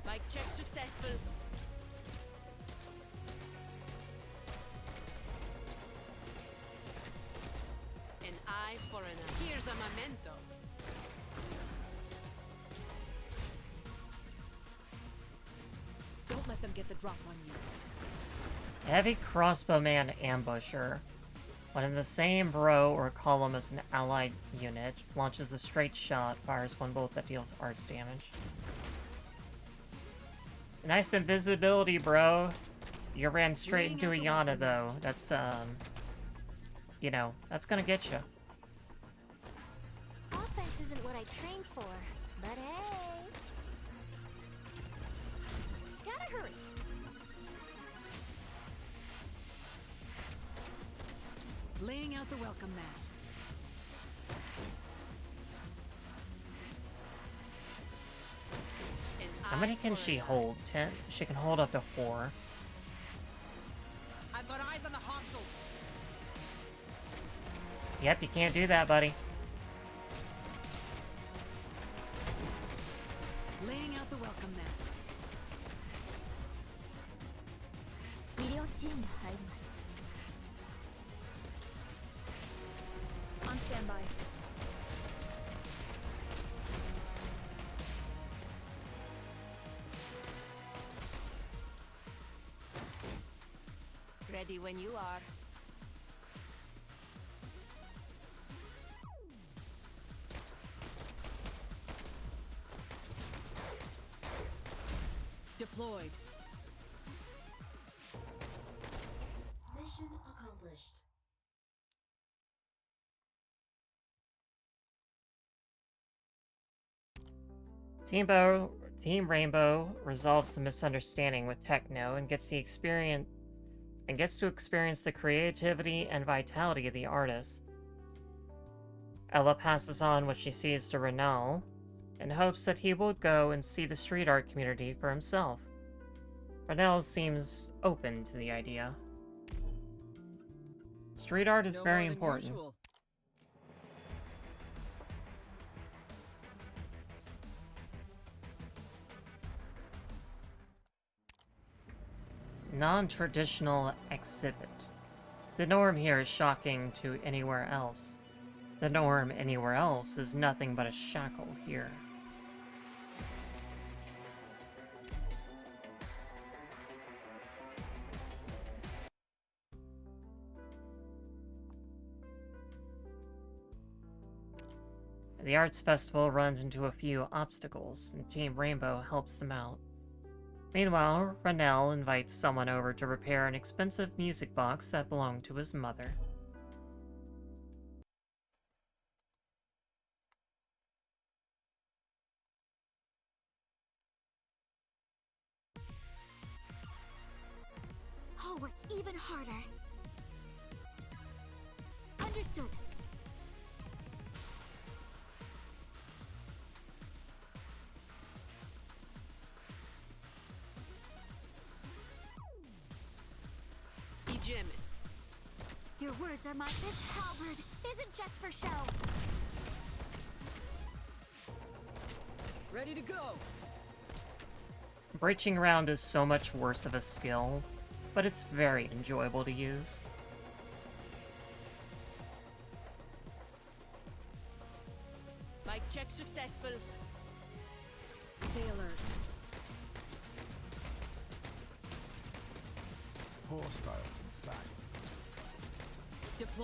Mic check successful. An eye for an eye. Here's a memento. Don't let them get the drop on you. Heavy crossbowman ambusher. When in the same row or column as an allied unit, launches a straight shot, fires one bolt that deals arts damage. Nice invisibility, bro. You ran straight into Iana, though. That's, you know, that's gonna get you. Offense isn't what I trained for, but hey. Gotta hurry. Laying out the welcome mat. How many can she hold? 10? She can hold up to 4. I've got eyes on the hostiles. Yep, you can't do that, buddy. Laying out the welcome mat. 医療支援が入ります。On standby. Ready when you are. Deployed. Mission accomplished. Team Rainbow resolves the misunderstanding with Techno and gets to experience the creativity and vitality of the artist. Ella passes on what she sees to Renal in hopes that he will go and see the street art community for himself. Renal seems open to the idea. Street art is very important. Non-traditional exhibit. The norm here is shocking to anywhere else. The norm anywhere else is nothing but a shackle here. The arts festival runs into a few obstacles, and Team Rainbow helps them out. Meanwhile, Renel invites someone over to repair an expensive music box that belonged to his mother. Oh, it's even harder. Understood. Your words are mine. This halberd isn't just for show. Ready to go. Breaching around is so much worse of a skill, but it's very enjoyable to use. Mic check successful. Stay alert. Hostiles inside.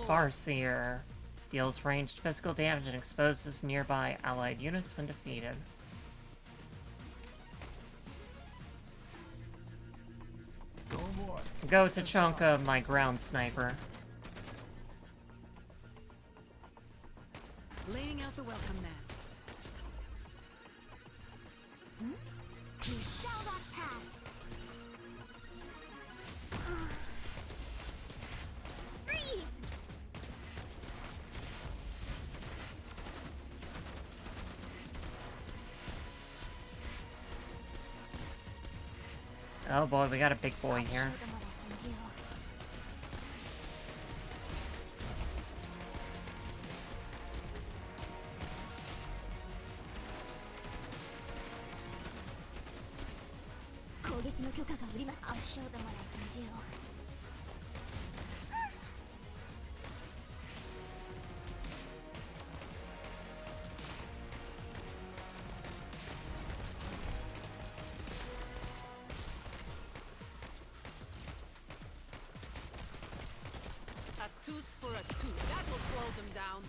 Farseer deals ranged physical damage and exposes nearby allied units when defeated. Go to Chonka, my ground sniper. Laying out the welcome mat. You shall not pass. Freeze! Oh boy, we got a big boy here. I'll show them what I can do. A tooth for a tooth. That will slow them down.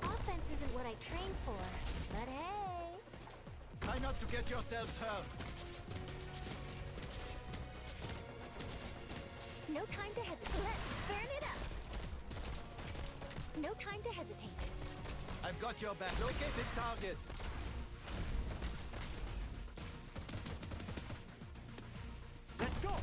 Offense isn't what I trained for, but hey. Try not to get yourselves hurt. No time to hesitate. Let's burn it up. No time to hesitate. I've got your back. Located target. Let's go.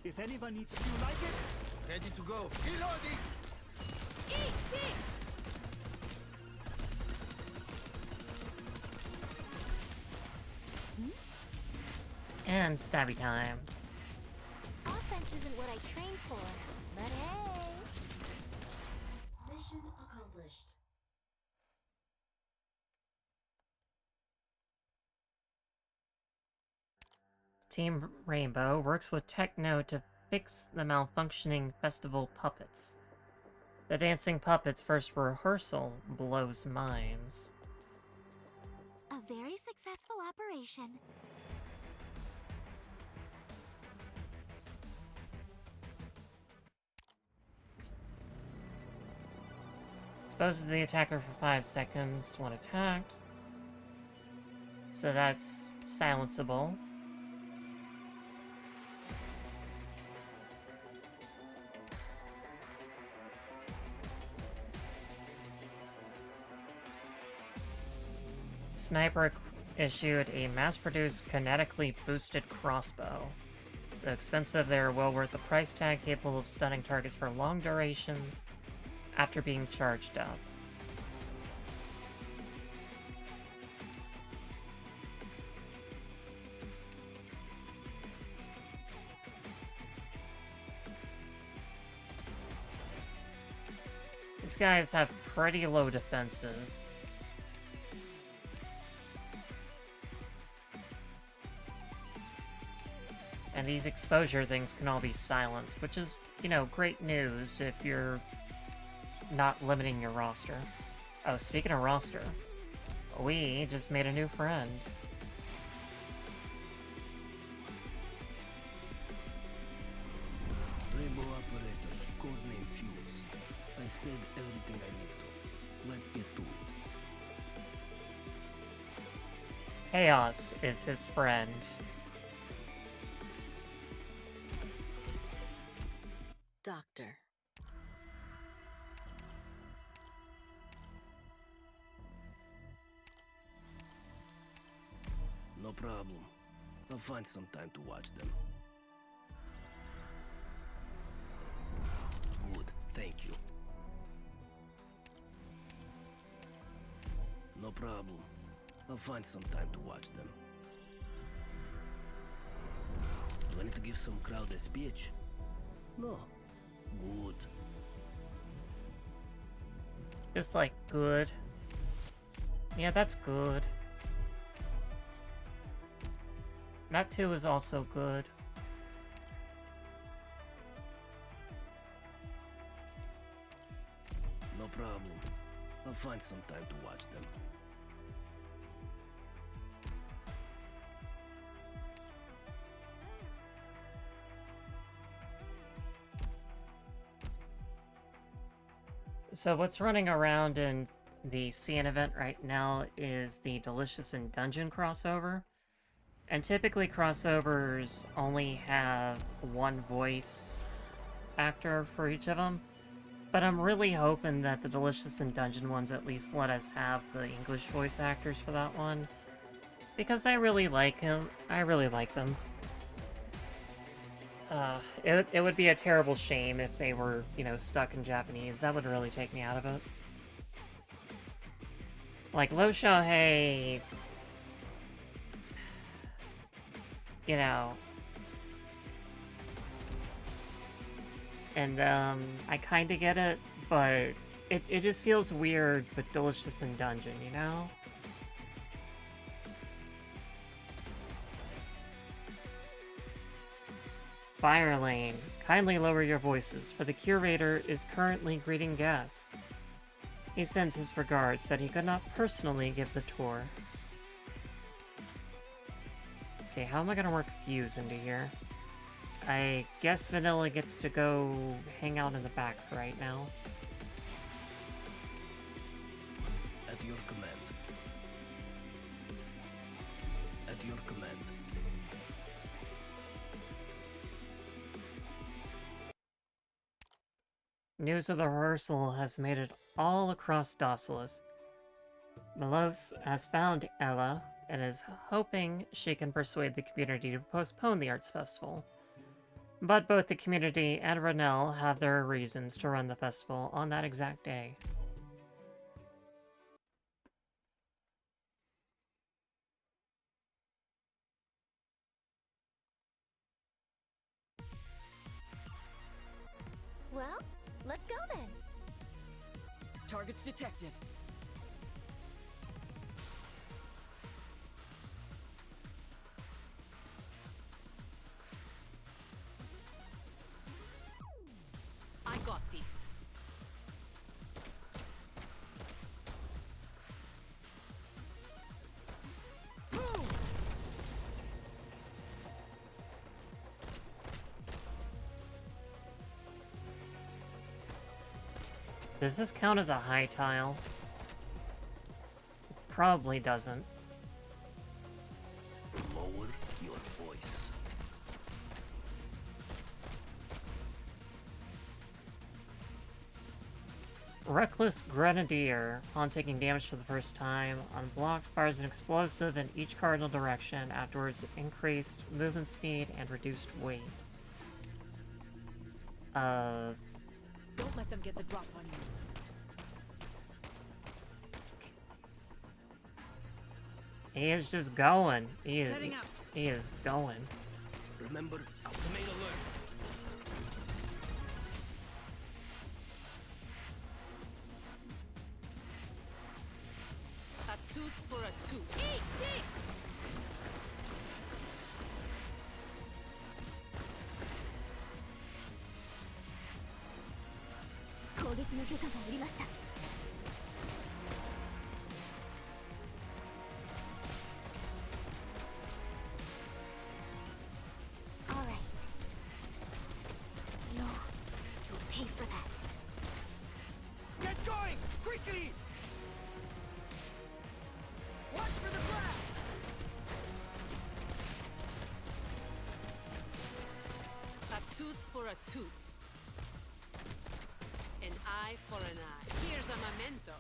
If anyone needs fuel like it, ready to go. Reloading. Eat this. And stabby time. Offense isn't what I trained for, but hey. Mission accomplished. Team Rainbow works with Techno to fix the malfunctioning festival puppets. The dancing puppets' first rehearsal blows minds. A very successful operation. Exposes the attacker for 5 seconds when attacked. So that's silenceable. Sniper issued a mass-produced, kinetically boosted crossbow. Though expensive, they are well worth the price tag, capable of stunning targets for long durations after being charged up. These guys have pretty low defenses. And these exposure things can all be silenced, which is, you know, great news if you're not limiting your roster. Oh, speaking of roster, we just made a new friend. Rainbow operators, codename Fuse. I said everything I need to. Let's get to it. Chaos is his friend. Doctor. No problem. I'll find some time to watch them. Good, thank you. No problem. I'll find some time to watch them. Do I need to give some crowd a speech? No. Good. Just like, good. Yeah, that's good. That too is also good. No problem. I'll find some time to watch them. So what's running around in the CN event right now is the Delicious in Dungeon crossover. And typically crossovers only have one voice actor for each of them. But I'm really hoping that the Delicious in Dungeon ones at least let us have the English voice actors for that one. Because I really like him. I really like them. It would be a terrible shame if they were, you know, stuck in Japanese. That would really take me out of it. Like, Lo Shohei... You know... And, I kinda get it, but it just feels weird with Delicious in Dungeon, you know? Fire Lane, kindly lower your voices, for the curator is currently greeting guests. He sends his regards that he could not personally give the tour. Okay, how am I gonna work Fuse into here? I guess Vanilla gets to go hang out in the back for right now. At your command. At your command. News of the rehearsal has made it all across Docilis. Melos has found Ella and is hoping she can persuade the community to postpone the arts festival. But both the community and Renelle have their reasons to run the festival on that exact day. Well, let's go then. Targets detected. I got this. Does this count as a high tile? Probably doesn't. Lower your voice. Reckless Grenadier, upon taking damage for the first time, unblocked, fires an explosive in each cardinal direction, afterwards increased movement speed and reduced weight. Don't let them get the drop on you. He is just going. He is going. Remember, ultimate alert. A tooth for a tooth. Eat this! All right. No, you'll pay for that. Quickly! Watch for the blast! A tooth for a tooth. An eye for an eye. Here's a memento.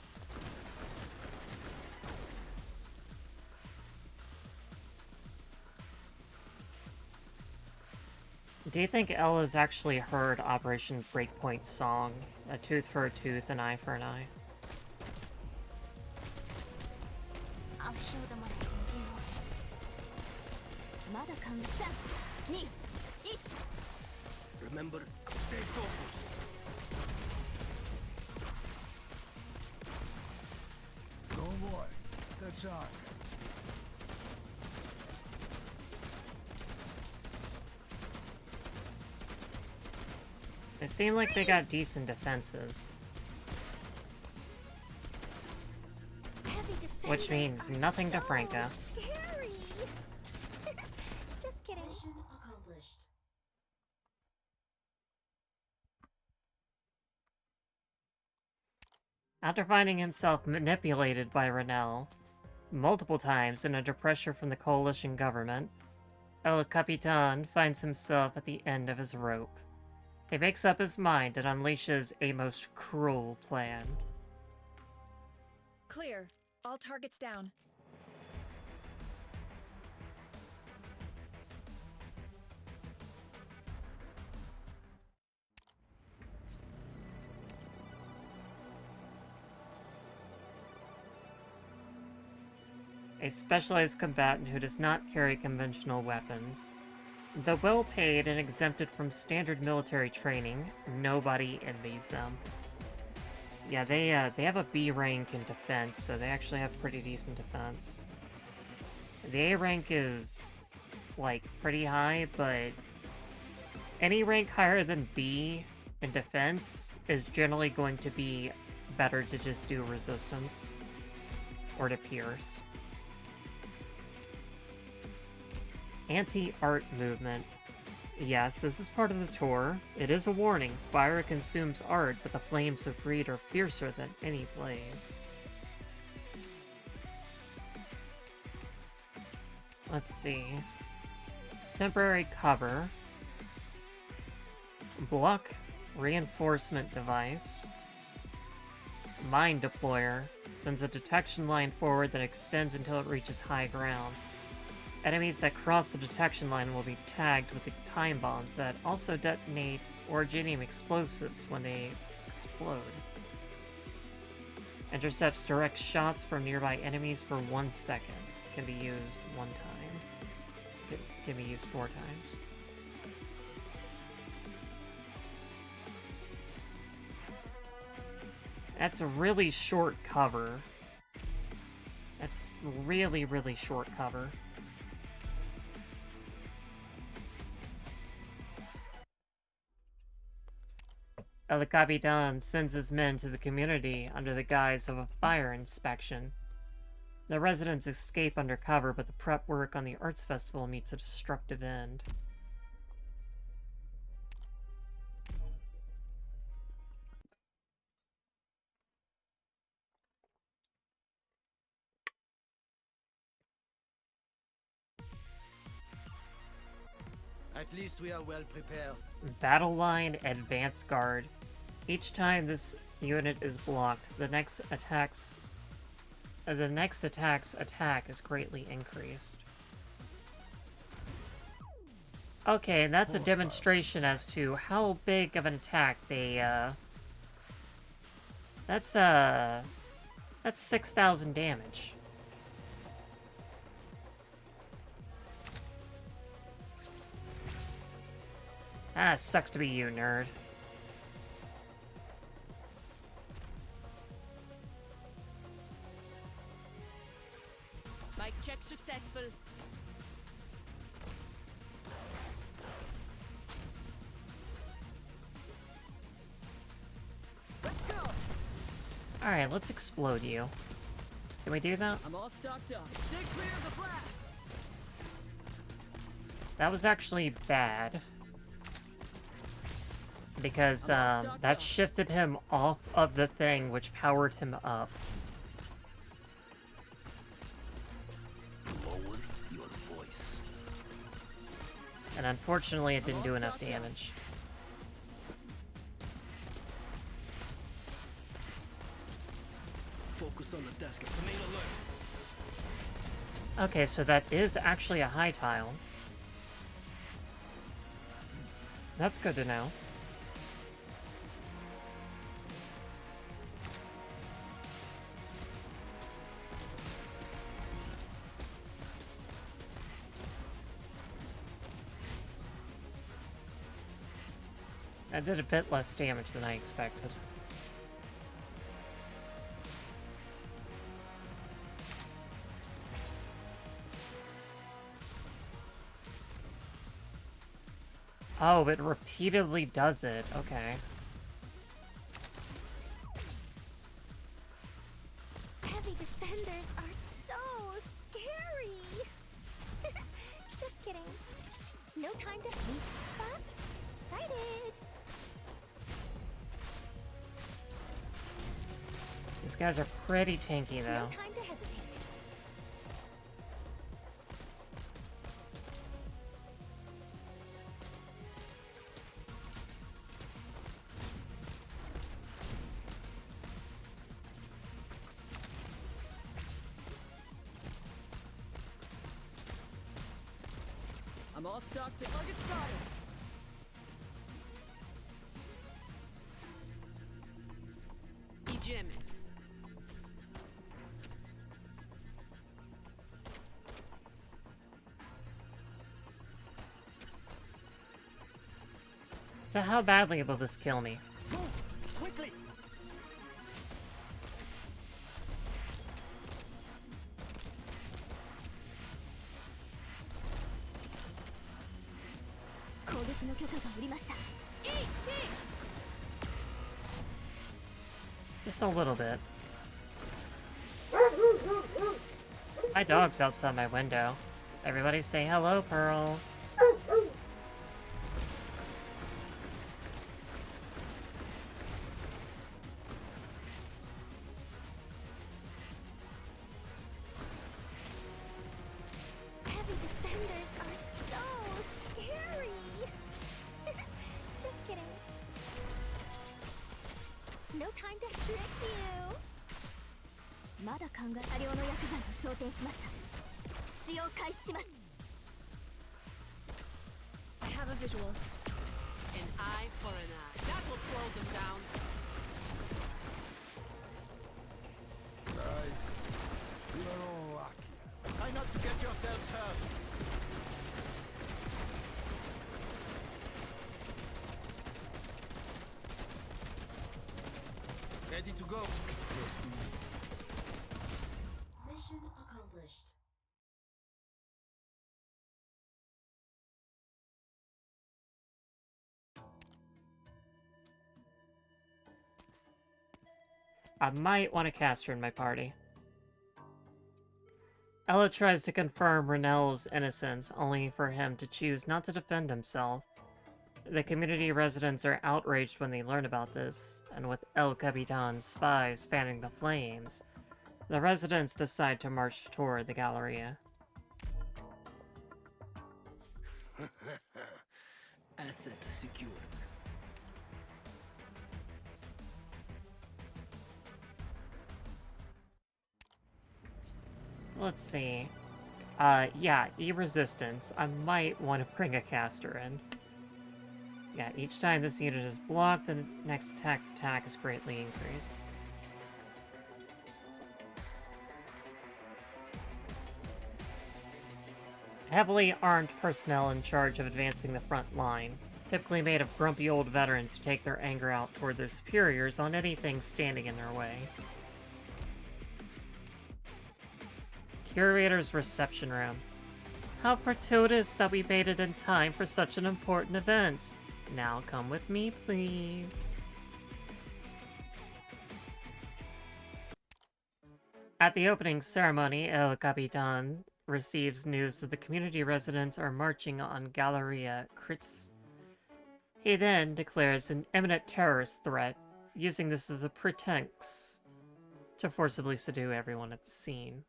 Do you think Ella's actually heard Operation Breakpoint's song, A Tooth for a Tooth, An Eye for an Eye? I'll show them what I can do. Mother comes first. Me. Eat. Remember, stay focused. Don't worry. That's Arknights. It seemed like they got decent defenses. Which means nothing to Franca. Scary. Just kidding. Mission accomplished. After finding himself manipulated by Renel multiple times and under pressure from the coalition government, El Capitan finds himself at the end of his rope. He makes up his mind and unleashes a most cruel plan. Clear. All targets down. A specialized combatant who does not carry conventional weapons. Though well paid and exempted from standard military training, nobody envies them. Yeah, they have a B rank in defense, so they actually have pretty decent defense. The A rank is, like, pretty high, but any rank higher than B in defense is generally going to be better to just do resistance, or to pierce. Anti-art movement. Yes, this is part of the tour. It is a warning. Fire consumes art, but the flames of greed are fiercer than any blaze. Let's see. Temporary cover. Block reinforcement device. Mine deployer. Sends a detection line forward that extends until it reaches high ground. Enemies that cross the detection line will be tagged with the time bombs that also detonate originium explosives when they explode. Intercepts direct shots from nearby enemies for 1 second. Can be used 1 time. Can be used 4 times. That's a really short cover. That's really, really short cover. El Capitan sends his men to the community under the guise of a fire inspection. The residents escape under cover, but the prep work on the arts festival meets a destructive end. At least we are well prepared. Battle line advance guard. Each time this unit is blocked, the next attack's attack is greatly increased. Okay, and that's a demonstration as to how big of an attack they that's 6,000 damage. Ah, sucks to be you, nerd. Mic check successful. Let's go. Alright, let's explode you. Can we do that? I'm all stocked up. Stay clear of the blast. That was actually bad. Because that shifted him off of the thing which powered him up. Lower your voice. And unfortunately, it didn't do enough damage. Focus on the desk. Remain alert. Okay, so that is actually a high tile. That's good to know. That did a bit less damage than I expected. Oh, it repeatedly does it. Okay. Heavy defenders are so scary. Just kidding. No time to think, spot. Excited. These guys are pretty tanky, though. No time to hesitate. I'm all stocked to target spotted. Ejemy. So how badly will this kill me? Move! Quickly! Just a little bit. My dog's outside my window. Everybody say hello, Pearl. Heavy defenders are so scary. Just kidding. No time to trick you. まだ考え多量の薬剤を装填しました。使用開始します。I have a visual. An eye for an eye. That will slow them down. Guys, you're all lucky. Try not to get yourselves hurt. Ready to go. Mission accomplished. I might want a caster in my party. Ella tries to confirm Renell's innocence, only for him to choose not to defend himself. The community residents are outraged when they learn about this, and with El Capitan's spies fanning the flames, the residents decide to march toward the Galleria. Asset secured. Let's see. Yeah, E-Resistance. I might want to bring a caster in. Yeah, each time this unit is blocked, the next attack's attack is greatly increased. Heavily armed personnel in charge of advancing the front line, typically made of grumpy old veterans who take their anger out toward their superiors on anything standing in their way. Curator's reception room. How fortuitous that we made it in time for such an important event. Now come with me, please. At the opening ceremony, El Capitan receives news that the community residents are marching on Galleria Crits. He then declares an imminent terrorist threat, using this as a pretext to forcibly subdue everyone at the scene.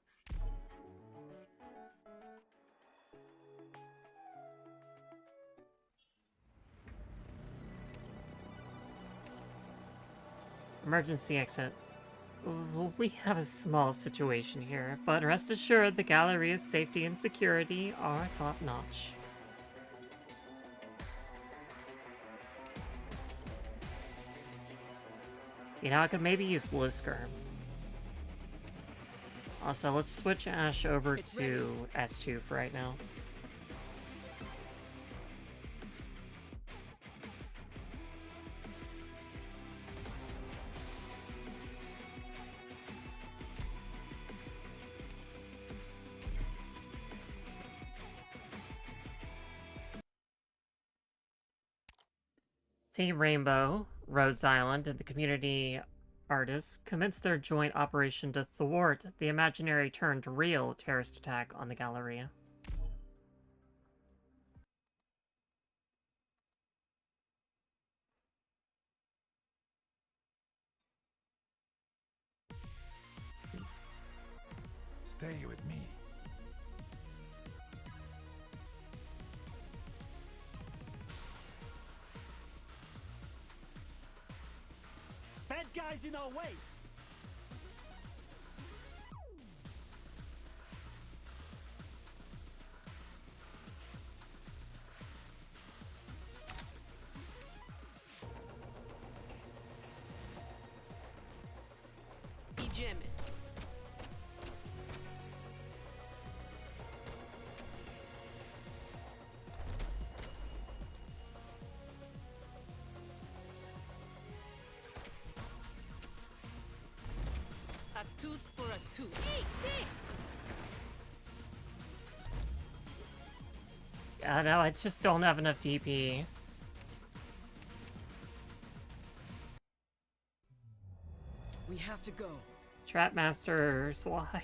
Emergency exit. We have a small situation here, but rest assured the Galleria's safety and security are top-notch. You know, I could maybe use Lisker. Also, let's switch Ash over to S2 for right now. Team Rainbow, Rose Island, and the community artists commenced their joint operation to thwart the imaginary turned real terrorist attack on the Galleria. Stay with me. Bad guys in our way! Jimmy. A tooth for a tooth. Eat this! Yeah, no, I just don't have enough DP. We have to go. Trapmasters, why?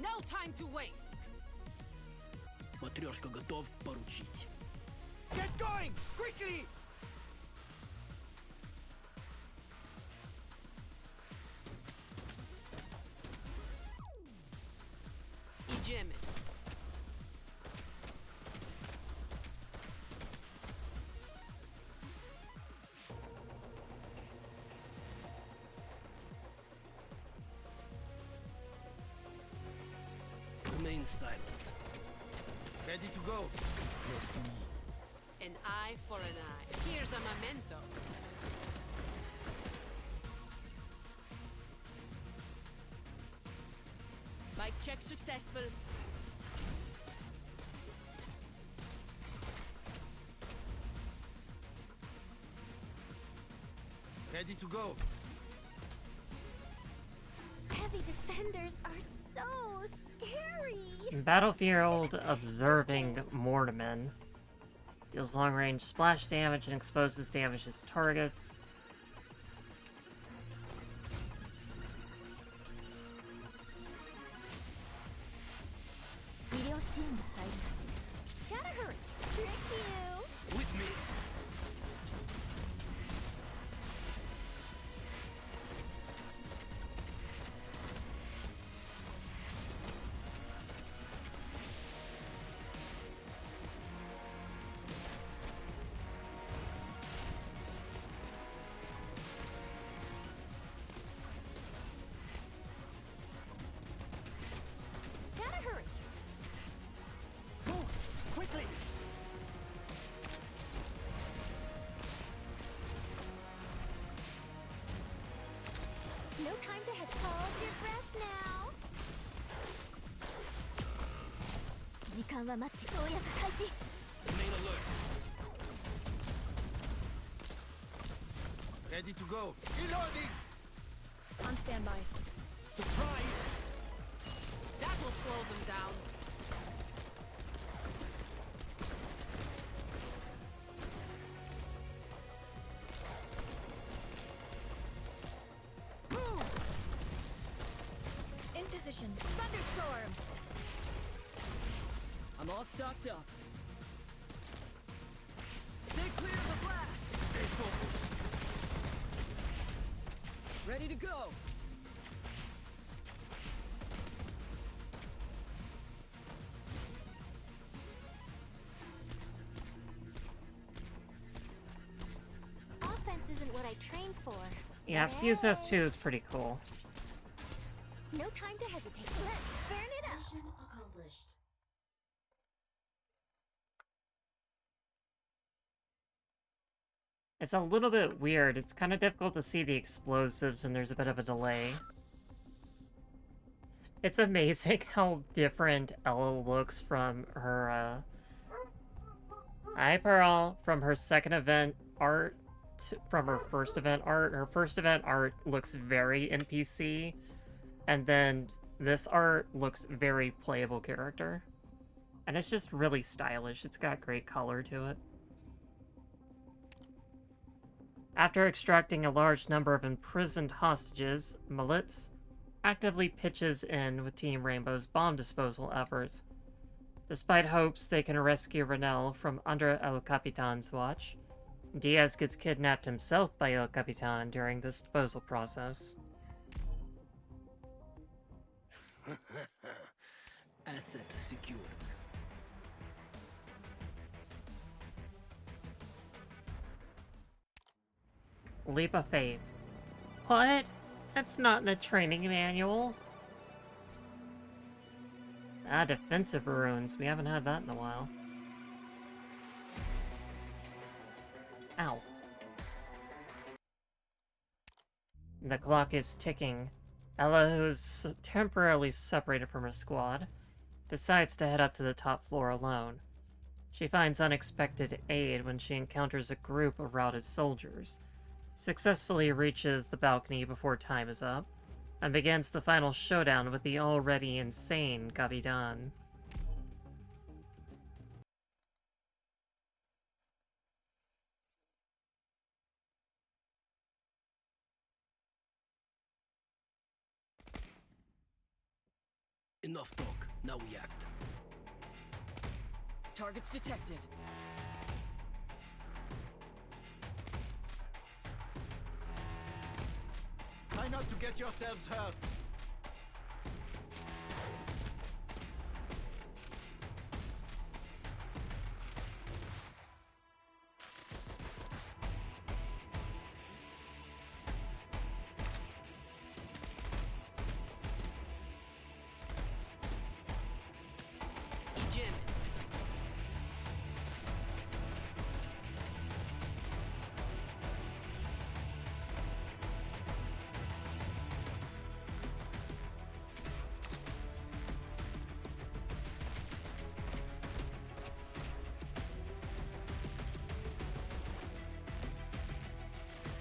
No time to waste. Матрешка готов поручить. Get going! Quickly! Jimmy. Remain silent. Ready to go. Close to me. An eye for an eye. Here's a memento. Bike check successful. Ready to go. Heavy defenders are so scary. Battlefield Observing Mortarman. Deals long-range splash damage and exposes damages targets. Gotta hurry. Trick you. With me. Gotta hurry. Move! Quickly! No time to hesitate. Hold your breath now. 時間は待って。跳躍開始。 Remain alert. Ready to go. Reloading. On standby. Surprise. That will slow them down. position. Thunderstorm! I'm all stocked up. Stay clear of the blast! Stay focused. Ready to go! Offense isn't what I trained for. Yeah, Fuse S2 is pretty cool. No time to hesitate. Let's burn it up. Mission accomplished. It's a little bit weird. It's kind of difficult to see the explosives, and there's a bit of a delay. It's amazing how different Ella looks from her, Hi, Pearl. From her second event art from her first event art. Her first event art looks very NPC, and then this art looks very playable character. And it's just really stylish. It's got great color to it. After extracting a large number of imprisoned hostages, Malitz actively pitches in with Team Rainbow's bomb disposal efforts. Despite hopes they can rescue Renelle from under El Capitan's watch, Diaz gets kidnapped himself by El Capitan during the disposal process. Asset secured. Leap of faith. What? That's not in the training manual. Ah, defensive runes. We haven't had that in a while. Ow. The clock is ticking. Ella, who's temporarily separated from her squad, decides to head up to the top floor alone. She finds unexpected aid when she encounters a group of routed soldiers, successfully reaches the balcony before time is up, and begins the final showdown with the already insane Capitan. Enough talk. Now we act. Targets detected. Try not to get yourselves hurt.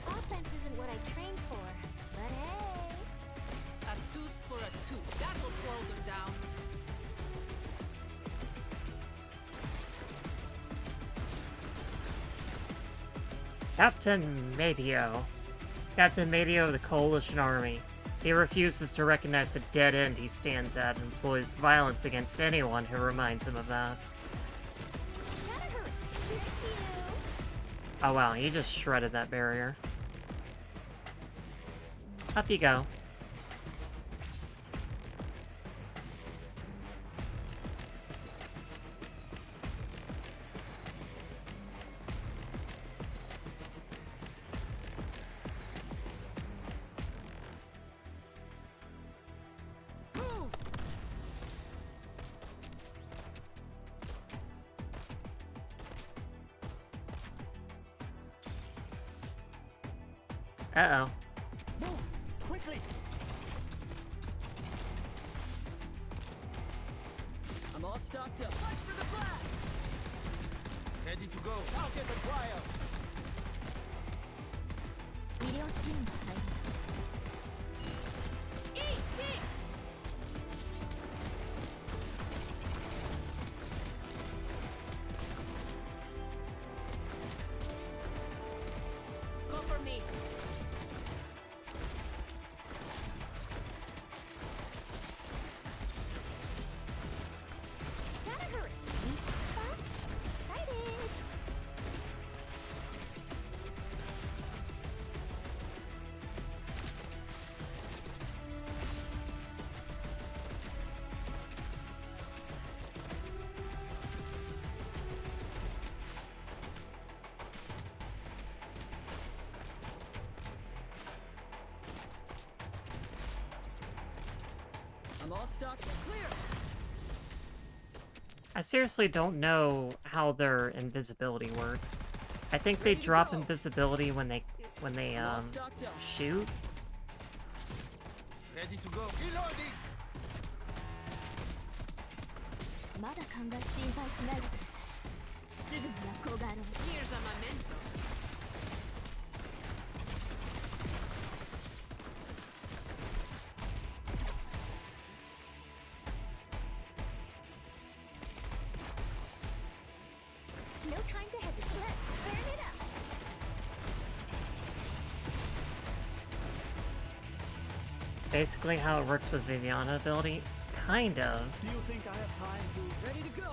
Offense isn't what I trained for, but hey. A tooth for a tooth. That will slow them down. Captain Mateo. Captain Mateo of the Coalition Army. He refuses to recognize the dead end he stands at and employs violence against anyone who reminds him of that. Oh wow, he just shredded that barrier. Up you go. Uh-oh. Move! Quickly! I'm all stocked up. Watch for the blast! Ready to go. Target acquired! Eat this! Go for me. I'm all stocked. Clear. I seriously don't know how their invisibility works. I think they drop invisibility when they shoot. Ready to go. Reloading. まだ考え心配しないでください。すぐに学校があるわ。Here's a memento. No time to hesitate. Let's burn it up. Basically how it works with Viviana ability. Kind of. Do you think I have time to... Ready to go.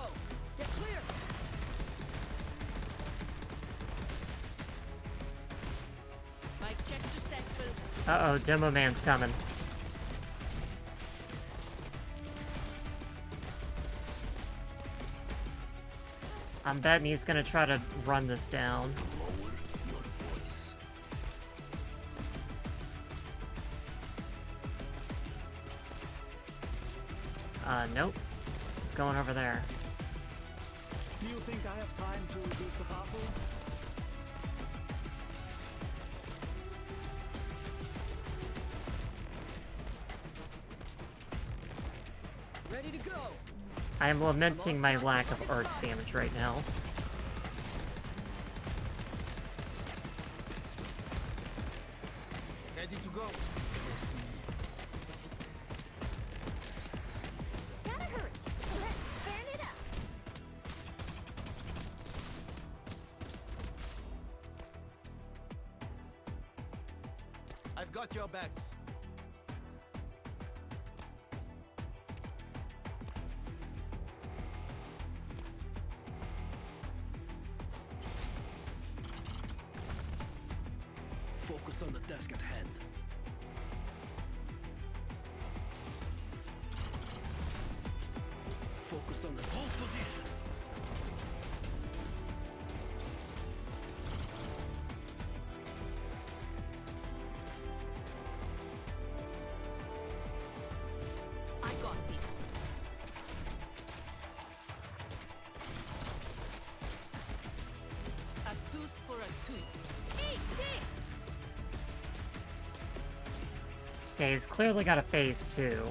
Get clear. Mic check successful. Uh-oh, Demo Man's coming. I'm betting he's gonna try to run this down. Nope. He's going over there. Do you think I have time to use the bathroom? Ready to go. I am lamenting my lack of arcs damage right now. Ready to go. Gotta hurry. Let's burn it up. I've got your backs. Focus on the task at hand. Focus on the hold position. I got this. A tooth for a tooth. Eat this! Okay, he's clearly got a phase 2.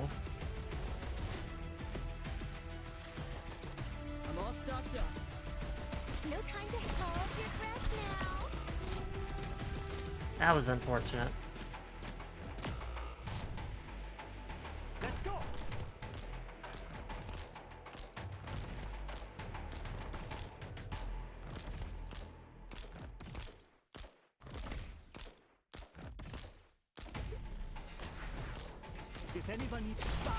I'm all stocked up. No time to hold your breath now. That was unfortunate. Let's go! If anyone needs power,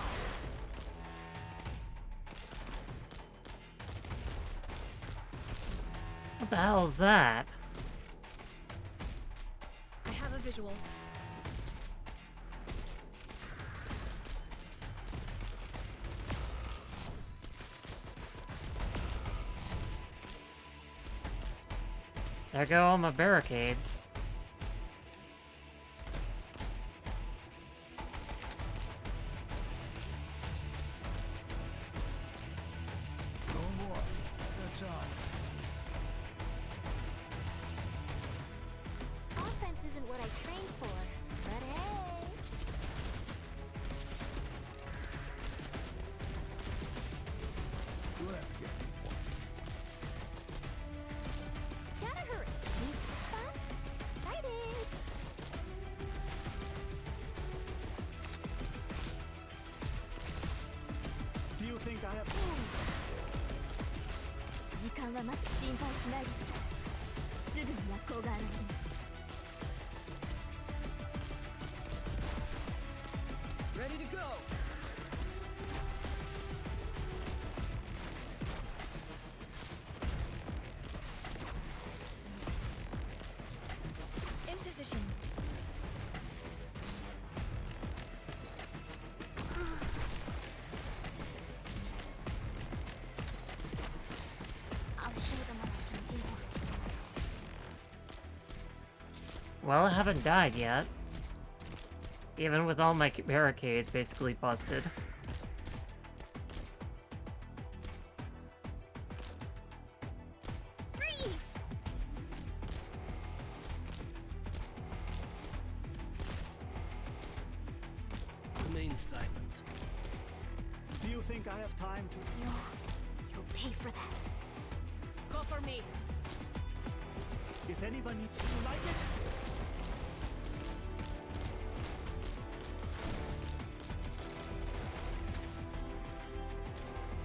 What the hell is that? I have a visual. There go all my barricades. No more. That's all. Offense isn't what I trained for, but hey. Let's get Gotta hurry. Weak spot. Excited. do you think I have... 時間は待って心配しないでください。すぐに学校が現れます。Ready to go. In position. I'll show them what I can do. Well, I haven't died yet. Even with all my barricades basically busted. silent. Do you think I have time to... You'll pay for that. Go for me. If anyone needs to light it...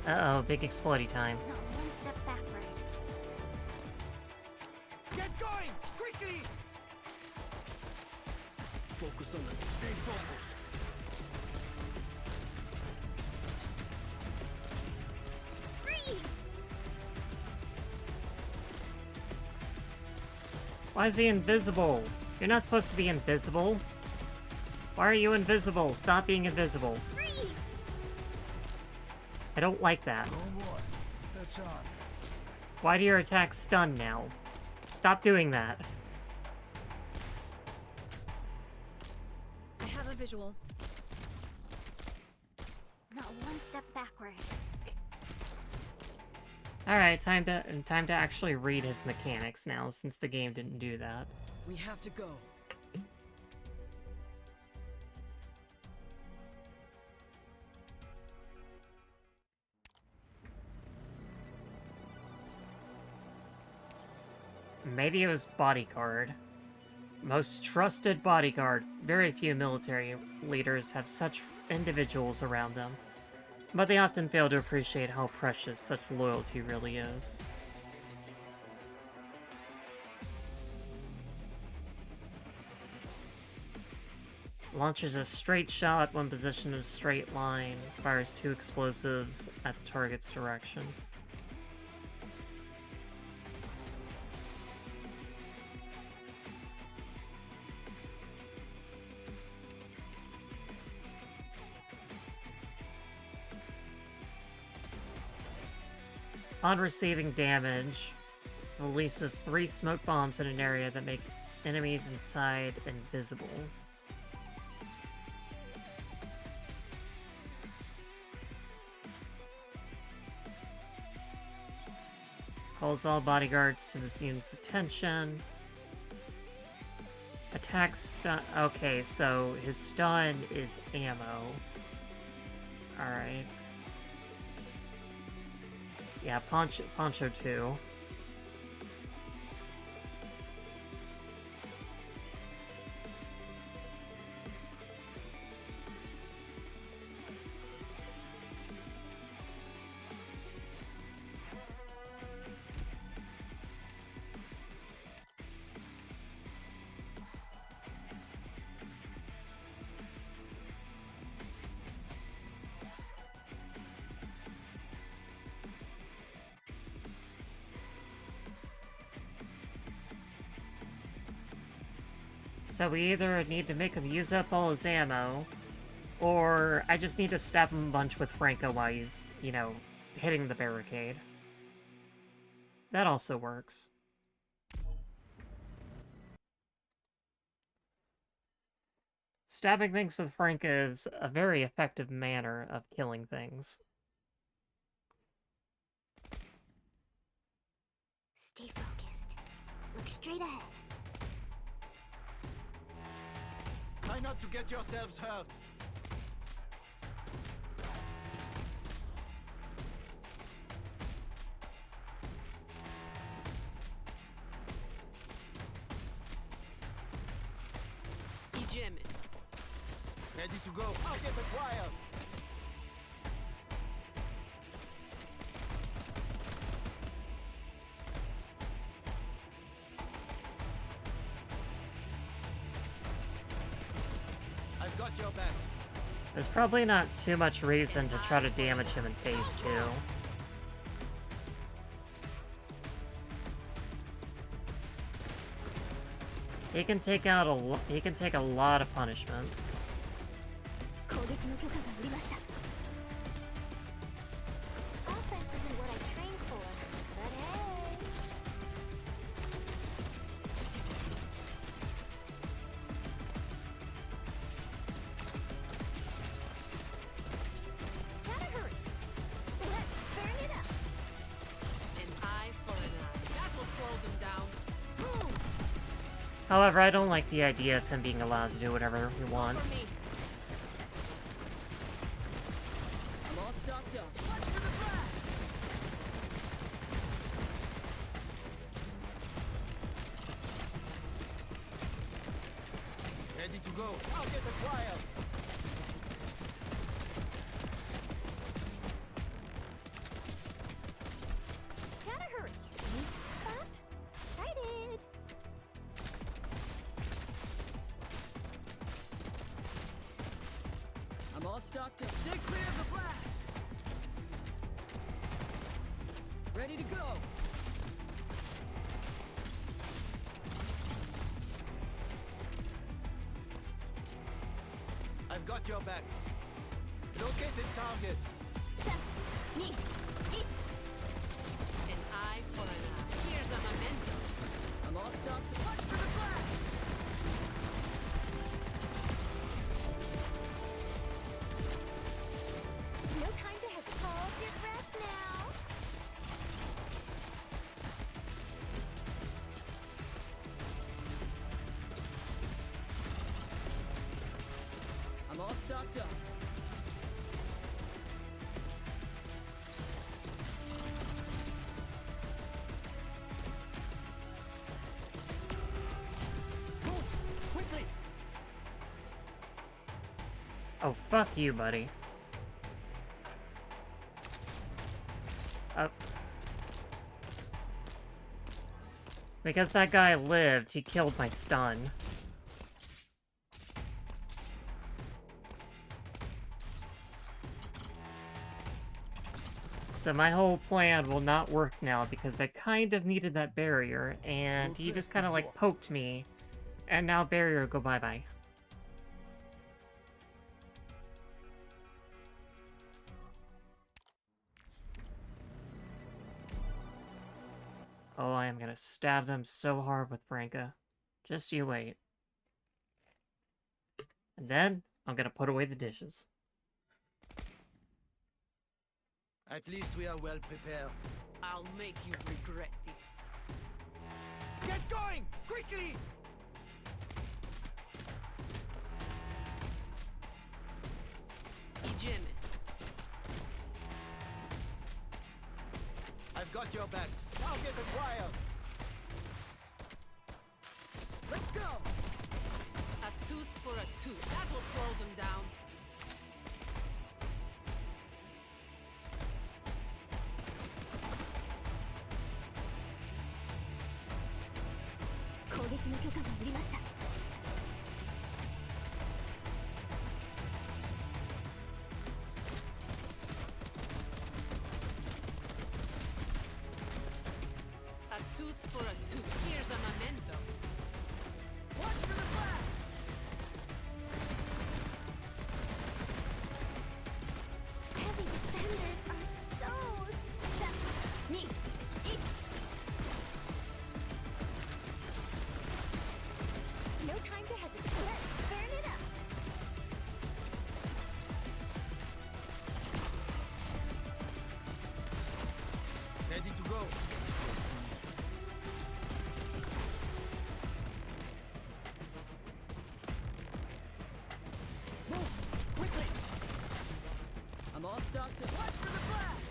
Uh-oh, big explodey time. Not one step backward. Get going! Quickly! Focus on it. Stay focused. Freeze! Why is he invisible? You're not supposed to be invisible. Why are you invisible? Stop being invisible. Freeze! I don't like that. No more. That's on. Why do your attacks stun now? Stop doing that. I have a visual. Not one step backward. Alright, time to actually read his mechanics now, since the game didn't do that. We have to go. Medio's bodyguard. Most trusted bodyguard. Very few military leaders have such individuals around them, but they often fail to appreciate how precious such loyalty really is. Launches a straight shot when positioned in a straight line. Fires 2 explosives at the target's direction. On receiving damage, releases 3 smoke bombs in an area that make enemies inside invisible. Calls all bodyguards to this unit's attention. Attack stun. Okay, so his stun is ammo. Alright. Yeah, Poncho 2. So we either need to make him use up all his ammo, or I just need to stab him a bunch with Franco while he's, you know, hitting the barricade. That also works. Stabbing things with Franco is a very effective manner of killing things. Stay focused. Look straight ahead. Try not to get yourselves hurt. Ready to go. Target acquired. I've got your backs. There's probably not too much reason to try to damage him in phase 2. He can take out a lot of punishment. Offense isn't what I trained for, but hey. Gotta hurry. Let's burn it up. An eye for an eye. That will slow them down. Boom! However, I don't like the idea of him being allowed to do whatever he wants. stocked up. Watch for the blast! Ready to go. I'll get the cryo. Gotta hurry. Weak spot. Excited. I'm all stocked up. Stay clear of the blast! Ready to go! I've got your backs. Located target. 3、2、1。An eye for an eye. Here's a memento. I'm all stocked up. Watch for the blast! No time to hesitate. Hold your breath now. I'm all stocked up. Move! Quickly! Oh, fuck you, buddy. Because that guy lived, he killed my stun. So my whole plan will not work now because I kind of needed that barrier, and he just kind of like poked me, and now barrier go bye-bye. Oh, I am gonna stab them so hard with Branka. Just you wait. And then, I'm gonna put away the dishes. At least we are well prepared. I'll make you regret this. Get going! Quickly! Idziemy. I've got your backs. I'll get the cryo. Let's go! A tooth for a tooth. That will slow them down. A tooth for a tooth. Here's a memento. Watch for the blast! Heavy defenders are so... 3、2、1。No time to hesitate. Let's burn it up. Ready to go. Move! Quickly! I'm all stocked up. Watch for the blast!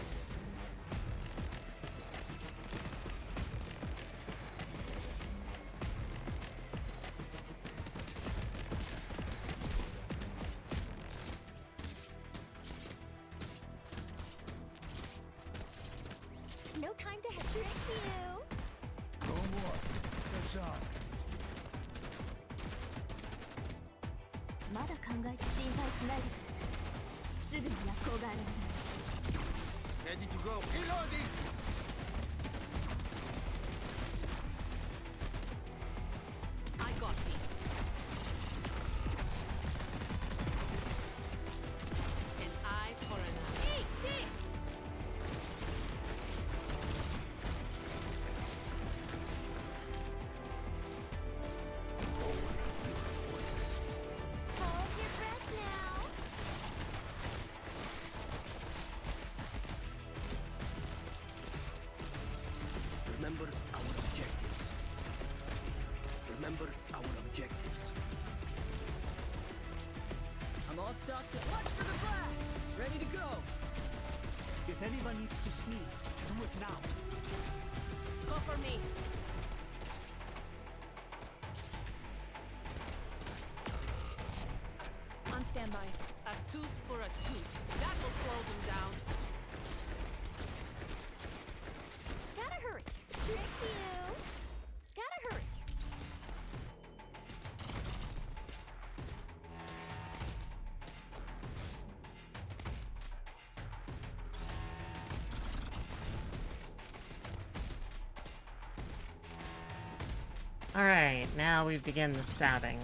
No time to hesitate. You. No more. Good job. まだ考えて心配しないでください。すぐに薬効が現れます。 Ready to go. Reloading! I got this. An eye for an eye. Eat this! Hold your breath now. Remember our objectives. Remember our objectives. I'm all stocked up. Watch for the blast! Ready to go! If anyone needs to sneeze, do it now. Go for me. On standby. A tooth for a tooth. That will slow them down. Gotta hurry. Trick to you. Gotta hurry. Alright, now we begin the stabbing.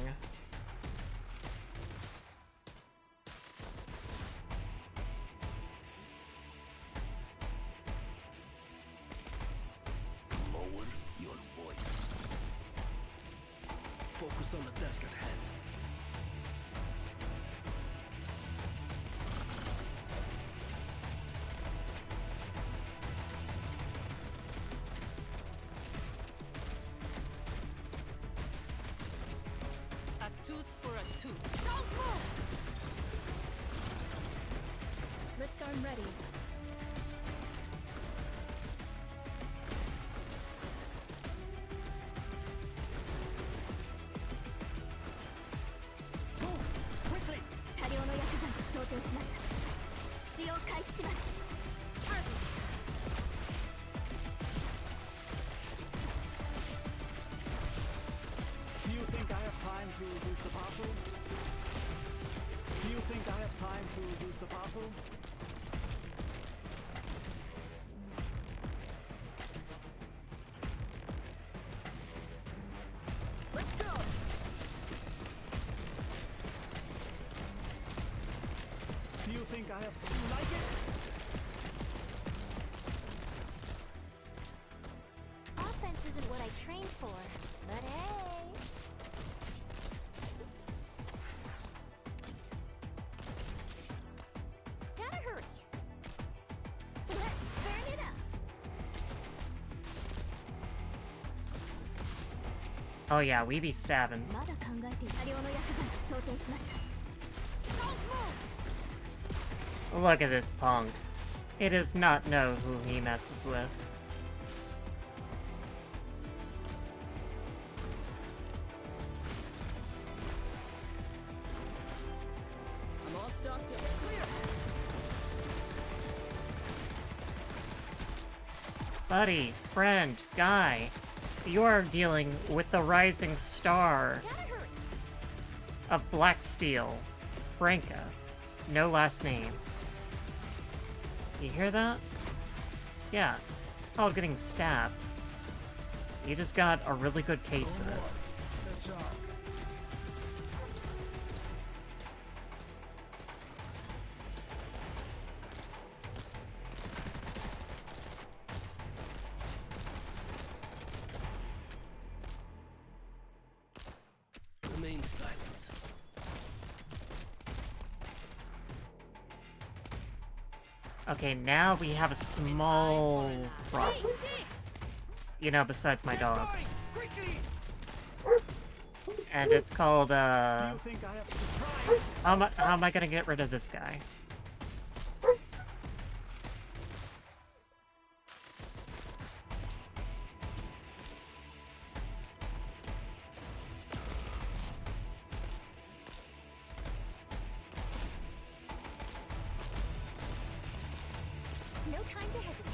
Lower your voice. Focus on the desk at hand. A tooth for a tooth. Don't move! List arm ready. Move! Quickly! 多量の薬剤を想定しました使用開始します Charlie. Do you think I have time to use the bathroom? Do you think I have time to use the bathroom? Let's go! Do you think I have... You like it? Offense isn't what I trained for, but hey. Gotta hurry. Let's burn it up. Oh yeah, we be stabbing. まだ考えている多量の薬剤を想定しました Don't move! Look at this punk. It does not know who he messes with. I'm all stocked up. Clear. Buddy, friend, guy, you are dealing with the rising star Gotta hurry. of Blacksteel, Branka. No last name. You hear that? Yeah, it's called getting stabbed. You just got a really good case of it. Good job. Remain silent. Okay, now we have a small problem. You know, besides my dog. And it's called, Do you think I have surprise? how am I gonna get rid of this guy? No time to hesitate.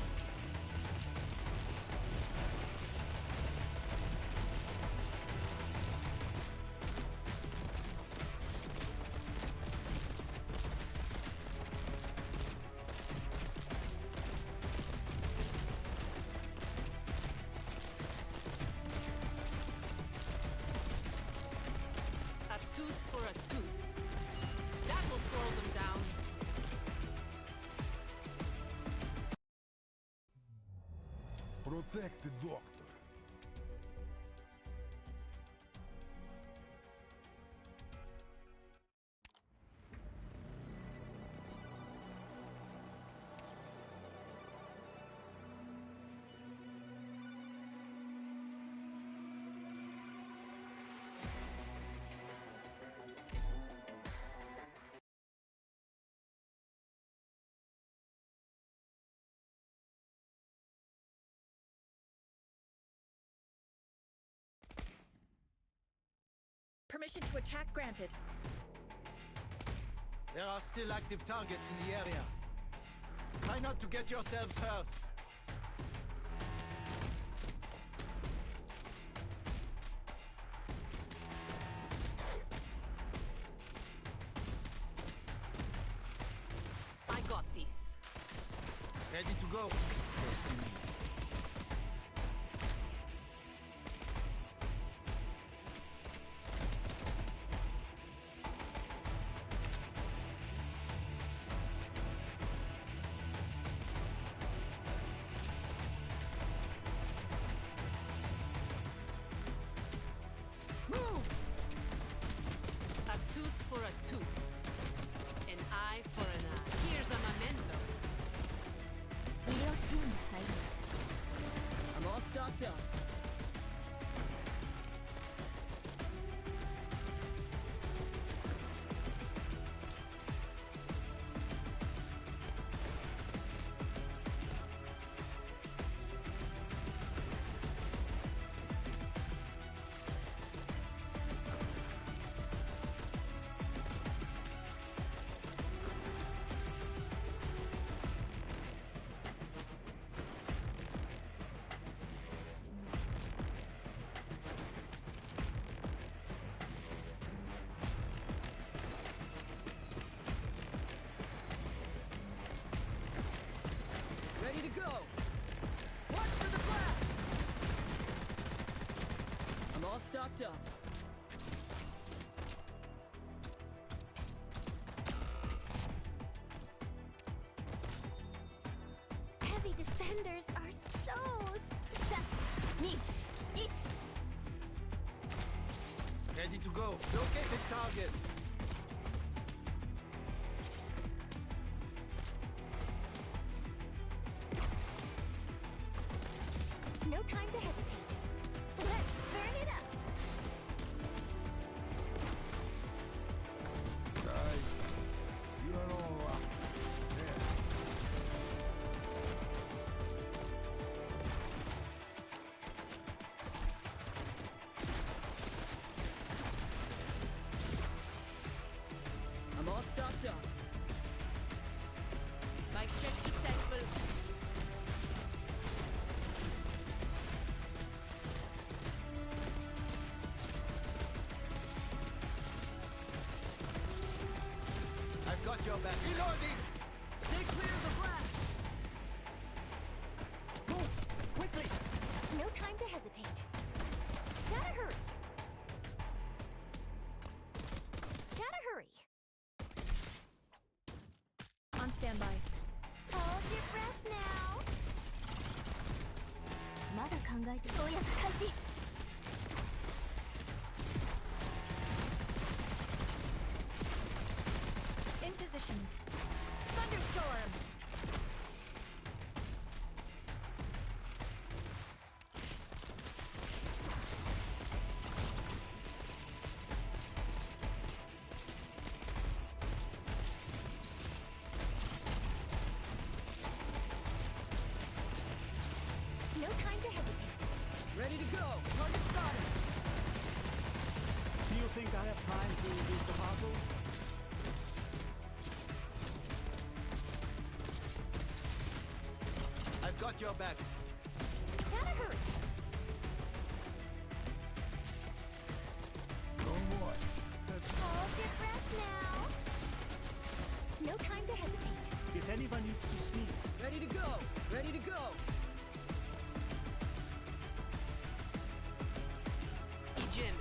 A tooth for a tooth. That will slow them down. Protect the doctor. Permission to attack granted. There are still active targets in the area. Try not to get yourselves hurt. I got this. Ready to go. A tooth for a tooth. An eye for an eye. Here's a memento. I'm all stocked up. Ready to go. Watch for the blast. I'm all stocked up. Heavy defenders are so Meet! Eat! Ready to go. Locate the target. No time to hesitate. Let's burn it up. Guys, you are all up there. I'm all stocked up. Mic check successful. I've got your back. Reloading! Stay clear of the blast. Move! Quickly! No time to hesitate. Gotta hurry. Gotta hurry. On standby. Hold your breath now. まだ考えて投薬開始 In position. Thunderstorm! No time to hesitate. Ready to go. Target spotted. Do you think I have time to use the bathroom? I've got your backs. Gotta hurry. Don't worry. Hold your breath now. No time to hesitate. If anyone needs to sneeze, Ready to go. Ready to go. Jim.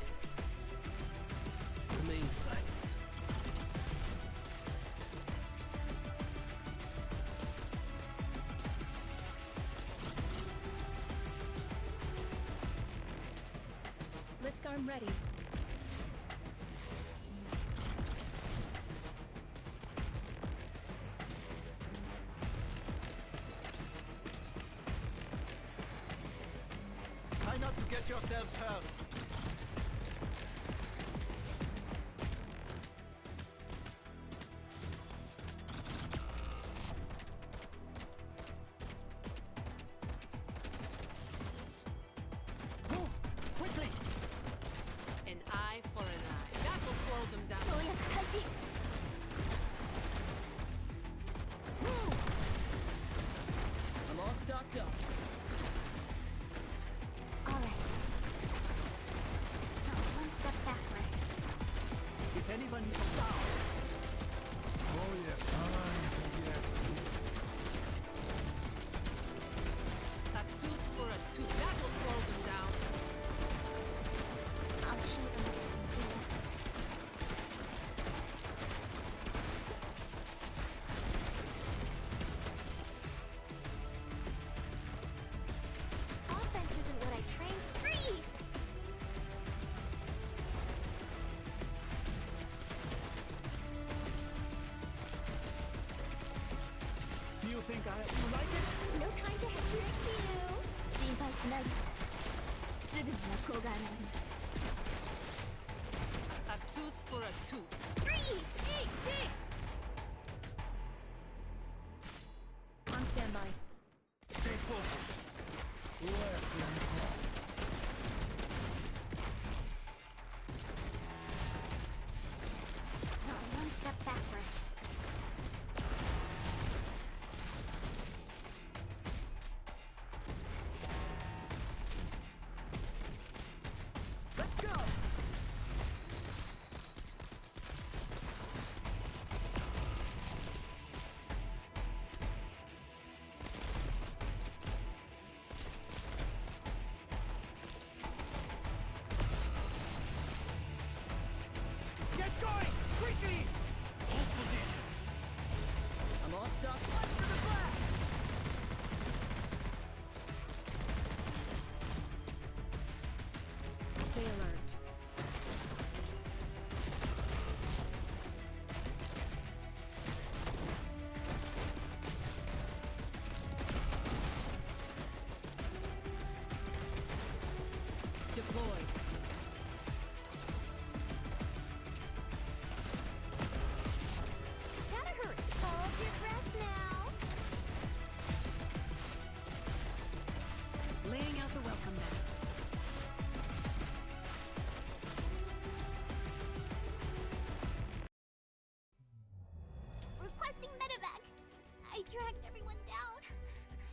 Remain silent. Blisk arm ready. Try not to get yourselves hurt. move! Quickly! An eye for an eye. A tooth for a tooth. That will slow them down. I'll shoot another one too. Offense isn't what I trained. Freeze! Do you think you like it? No time to hit you. 心配しないでください。すぐに学校が現れます。A tooth for a tooth. Freeze! Take this! On standby. Stay focused. Left and right. Not one step backward. Let's go! Get going! Quickly! Hold position. I'm all stuck. Watch for the blast! Stay alert. Deployed. Gotta hurry. Hold your breath now. Laying out the welcome mat. Requesting medevac. I dragged everyone down.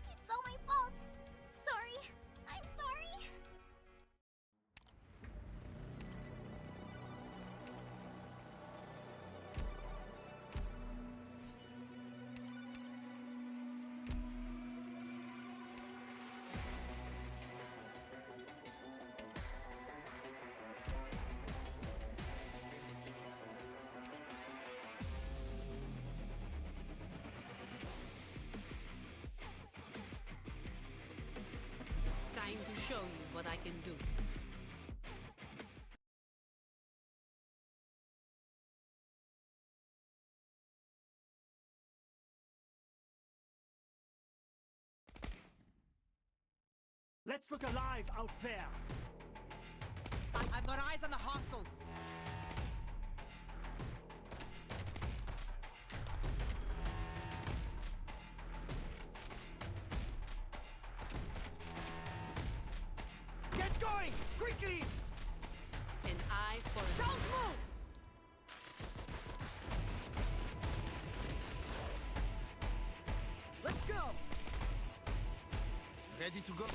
It's all my fault. Sorry. I'm sorry. Time to show you what I can do. Let's look alive out there. I've got eyes on the hostiles. Get going! Quickly! An eye for a Don't move! Let's go! Ready to go?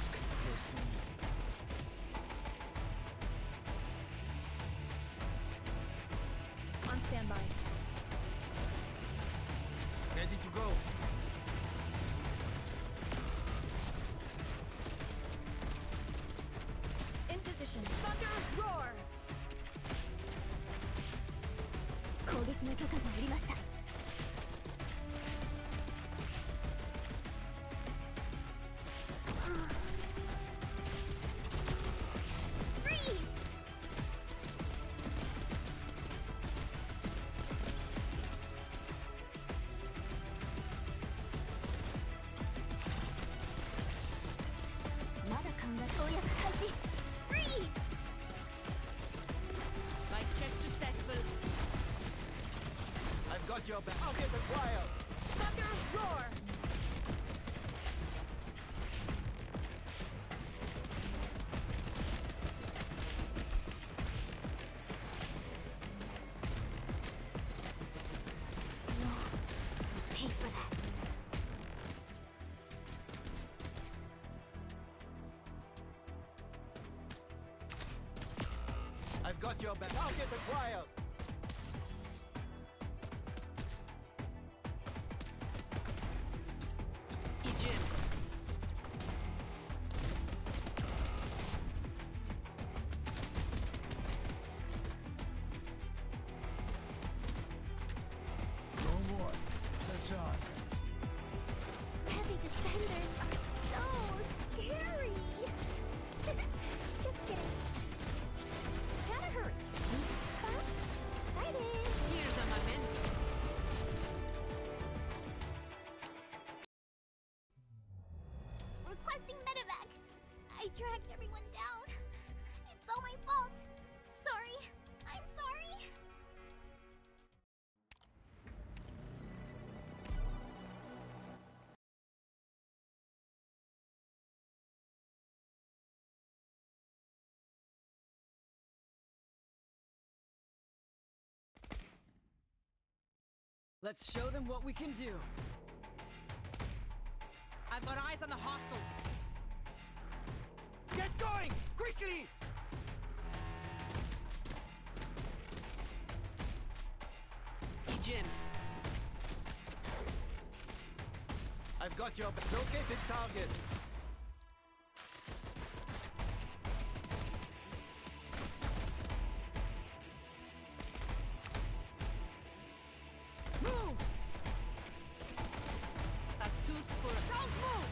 On standby. Ready to go? In position. Thunder roar. 攻撃の許可が下りました。Freeze! まだ勘が投薬開始。Freeze! My check successful. I've got your back. I'll get the cryo. Thunder roar. No. I'll pay for that. I've got your back. I'll get the cryo. I dragged everyone down. It's all my fault. Sorry. I'm sorry. Let's show them what we can do. I've got eyes on the hostiles. Get going! Quickly! Hey, Jim. I've got your located target. Move! A tooth for a... Don't move!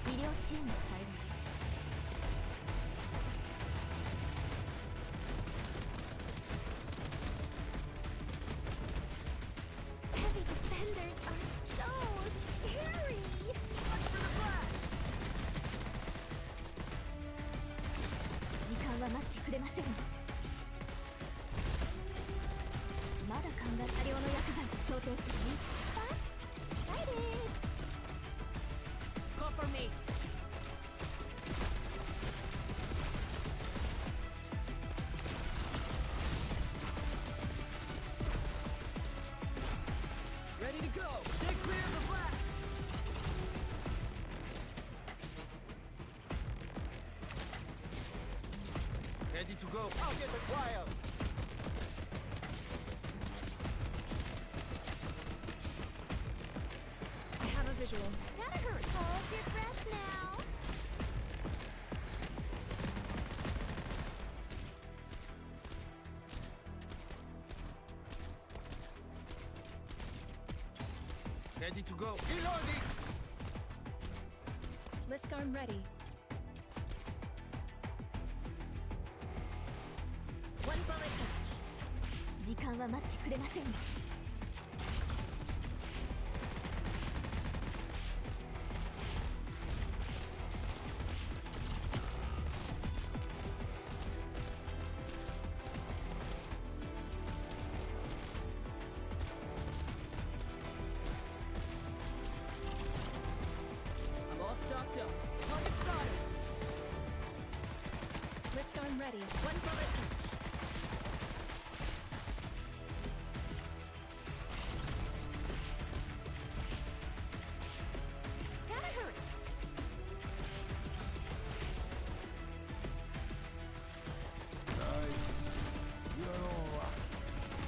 医療支援が入ります。Heavy defenders are so scary! Watch for the blast! 時間は待ってくれません。まだ考え多量の薬剤と想定しない。But excited! Call for me. Ready to go. Stay clear of the blast. Ready to go. Target acquired. I have a visual. Gotta hurry. Hold your breath now. Ready to go. Reloading. Lisk arm ready. One bullet each. 時間は待ってくれませんよ。I'm all stocked up. Target spotted. Lisk arm ready. One bullet each. Gotta hurry. Guys, you're all up.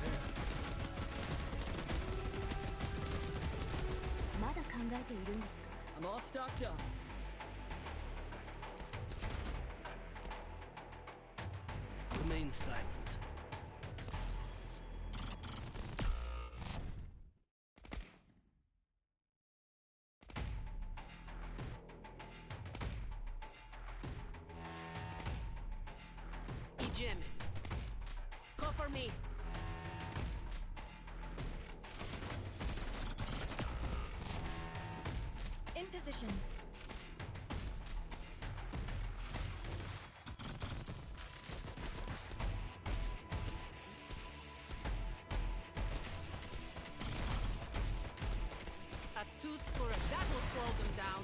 There. まだ考えているんですか? I'm all stocked up. Remain silent. Hey, Jim. Call for me. In position. A tooth for a... That will slow them down.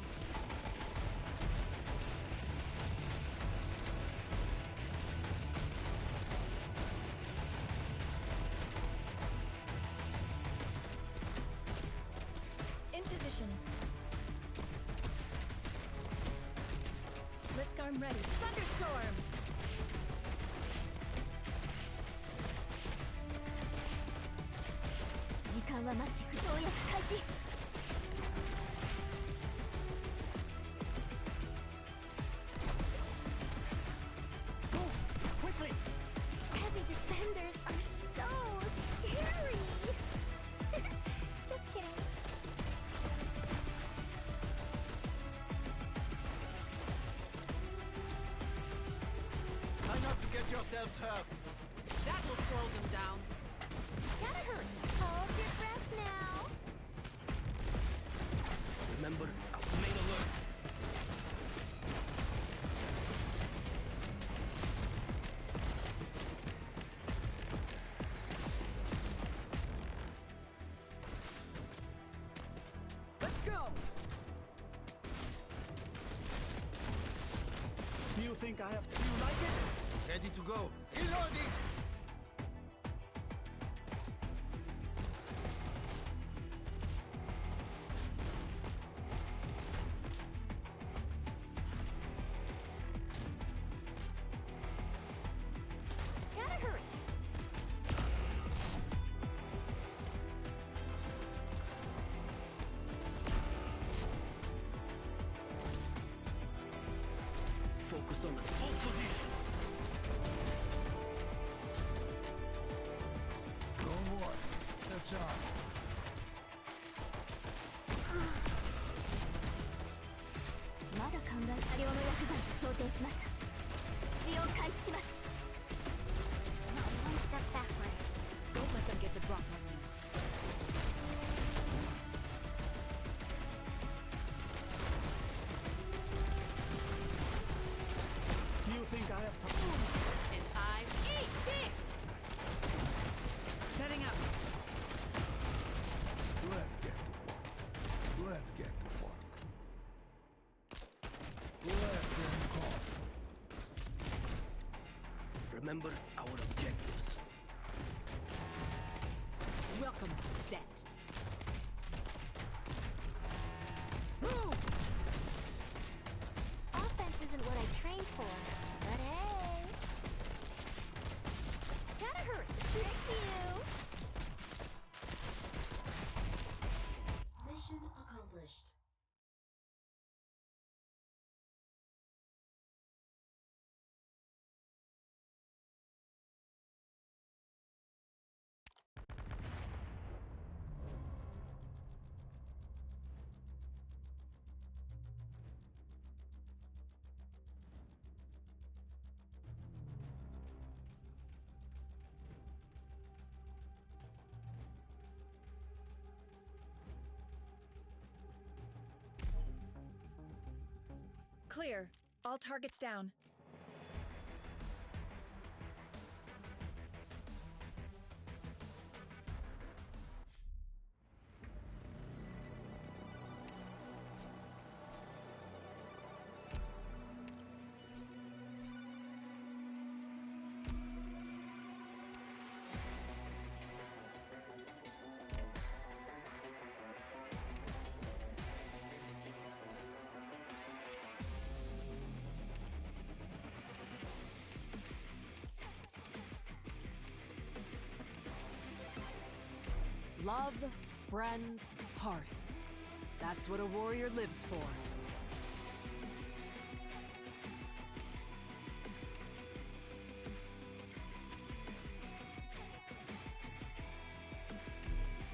In position. Lisk arm ready. Thunderstorm! 時間は待ってくれ。投薬開始。Move quickly. Heavy defenders are so scary! Just kidding. Try not to get yourselves hurt. That will slow them down. Gotta hurry. Hold your breath now. Remember, main alert. think I have... Do you like it? Ready to go. Reloading! Gotta hurry. Focus on the full position. Don't worry. Catch on. まだ考え多量の薬剤と想定しました。使用開始します。Not one step backward. Don't let them get the drop on you. Do you think I have time? And I eat this! Setting up. Let's get to work. Let's get to work. Let them come. Remember our objectives. Welcome, set. Move! Offense isn't what I trained for, but hey. Gotta hurry. Trick to you. Mission accomplished. Clear. All targets down. Love, friends, hearth. That's what a warrior lives for.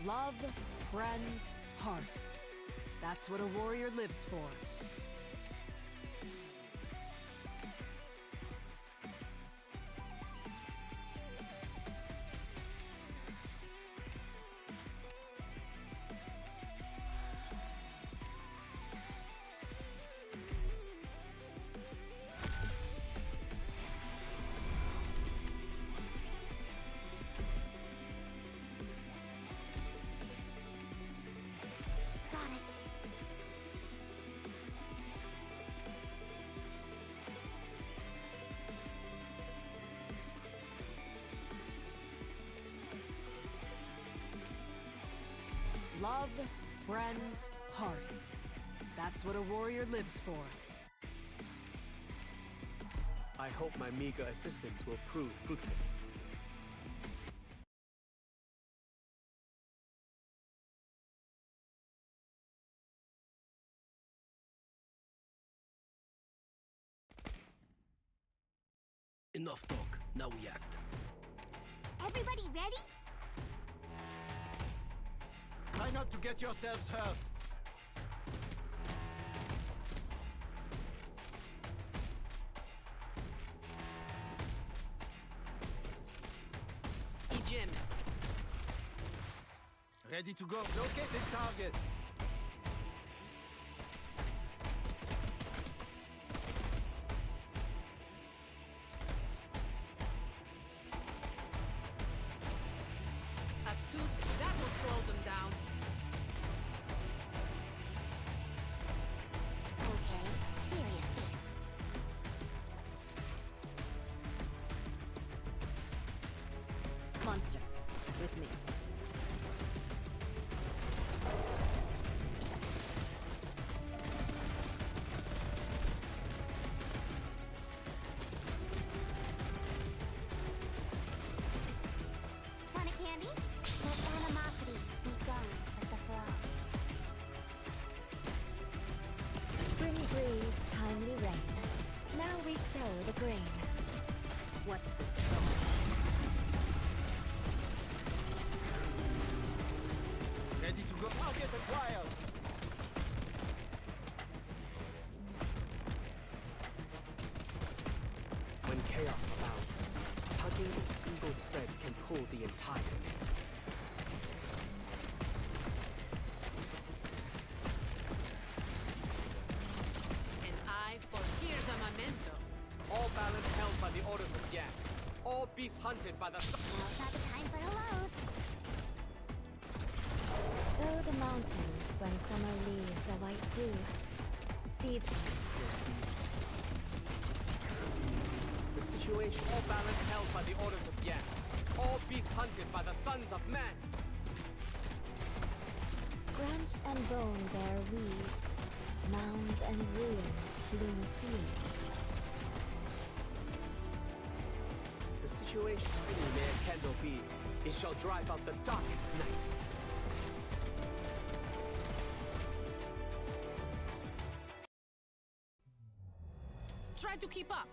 Love, friends, hearth. That's what a warrior lives for. Got it. Love, friends, hearth. That's what a warrior lives for. I hope my meager assistance will prove fruitful. Enough talk. Now we act. Everybody ready? Try not to get yourselves hurt. Jim. Ready to go. Locate the target. A tooth that will slow them down. Okay, serious face. Monster, with me. Want a candy? Let animosity be gone like the flower. Spring breeze, timely rain. Now we sow the grain. What's this? Ready to go? Target acquired! When chaos abounds, tugging a single thread can pull the entire net. An eye for here's a memento. All balance held by the orders of Yan. All beasts hunted by the Now's not the time for a load. Sow the mountains when summer leaves the white dew. Seeds. The situation. All balance held by the orders of Yan. All beasts hunted by the sons of man. Branch and bone bear weeds. Mounds and ruins bloom fields. The situation. Any may a candle be. It shall drive out the darkest night. Try to keep up.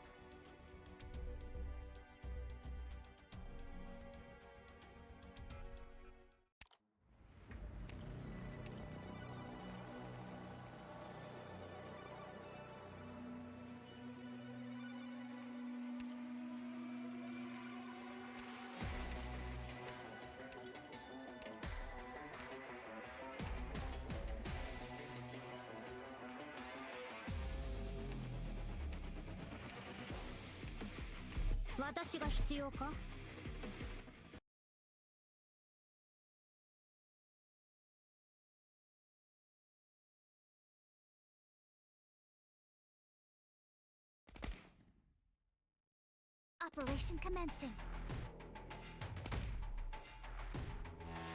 Operation commencing.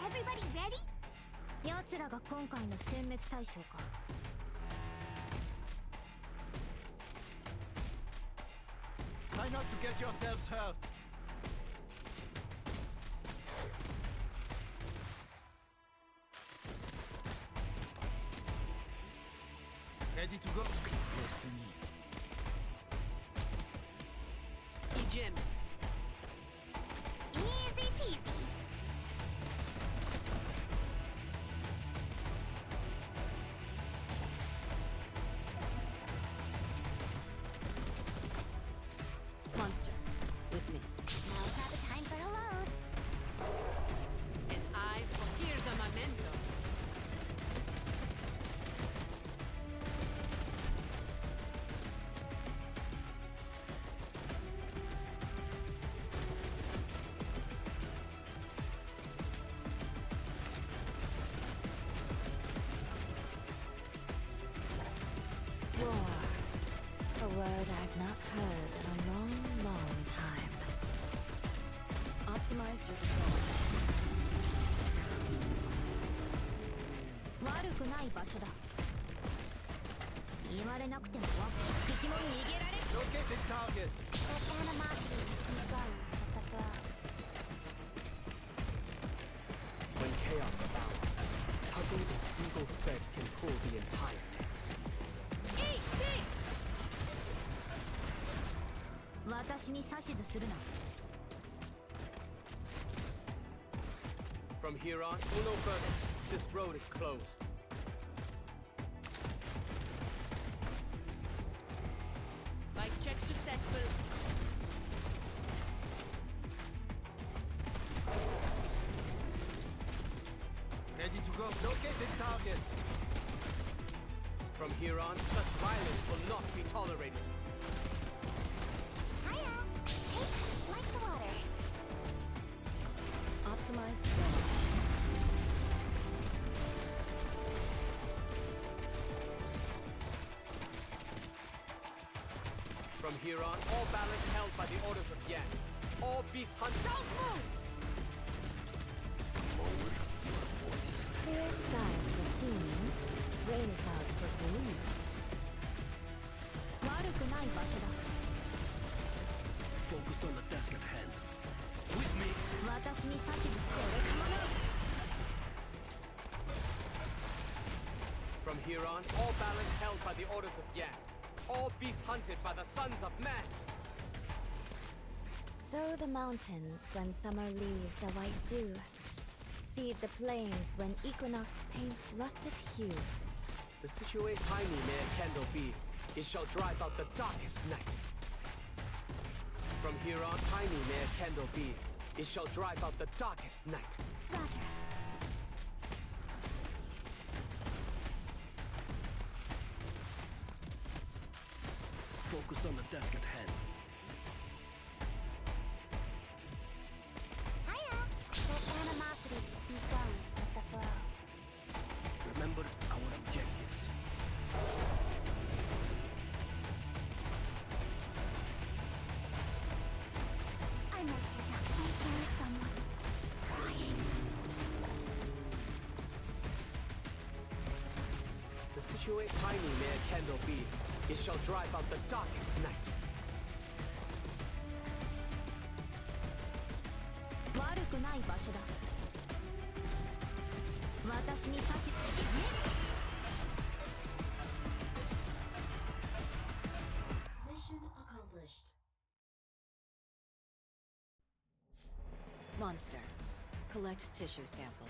Everybody ready? 奴らが今回の殲滅対象か。Try not to get yourselves hurt. Ready to go? Close to me. Jim. Easy peasy. Monster, with me. Now's not the time for a load. An eye for here's a memento. A word I've not heard in a long, long time. Optimize your control. 悪くない場所だ。言われなくても敵も逃げられる。Locate the target. Let animosity be gone like the flower. When chaos abounds, tugging a single thread can pull the entire net. Eat this! 私に指図するな。From here on, go no further. This road is closed. Bike check successful. Ready to go? Locate the target. From here on, such violence will not be tolerated. Hiya! Taste like the water. Optimize flow. From here on, all balance held by the orders of Yan. All beasts hunt. Don't move! From here on, all balance held by the orders of Yang. All beasts hunted by the sons of men. Sow the mountains when summer leaves the white dew. Seed the plains when equinox paints russet hue. The situate Piney may a candle be. It shall drive out the darkest night. From here on, Piney may a candle be. It shall drive out the darkest night. Roger. Focus on the desk at hand. Hiya! Let animosity be gone with the flow. Remember our objectives. I might definitely hear someone crying. The situate Piney may a candle be. It shall drive out the darkest night. Mission accomplished. Monster. Collect tissue samples.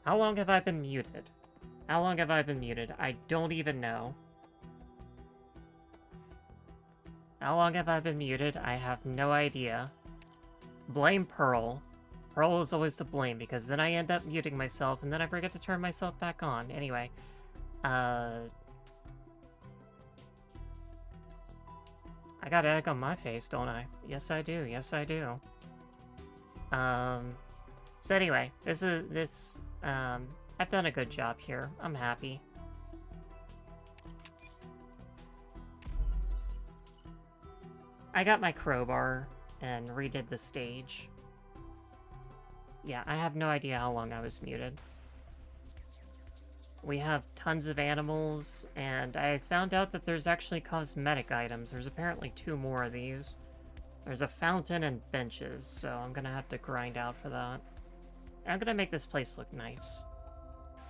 How long have I been muted? How long have I been muted? I don't even know. How long have I been muted? I have no idea. Blame Pearl. Pearl is always to blame, because then I end up muting myself, and then I forget to turn myself back on. Anyway, I got egg on my face, don't I? Yes, I do. Yes, I do. So anyway, I've done a good job here. I'm happy. I got my crowbar and redid the stage. Yeah, I have no idea how long I was muted. We have tons of animals, and I found out that there's actually cosmetic items. There's apparently 2 more of these. There's a fountain and benches, so I'm gonna have to grind out for that. I'm gonna make this place look nice.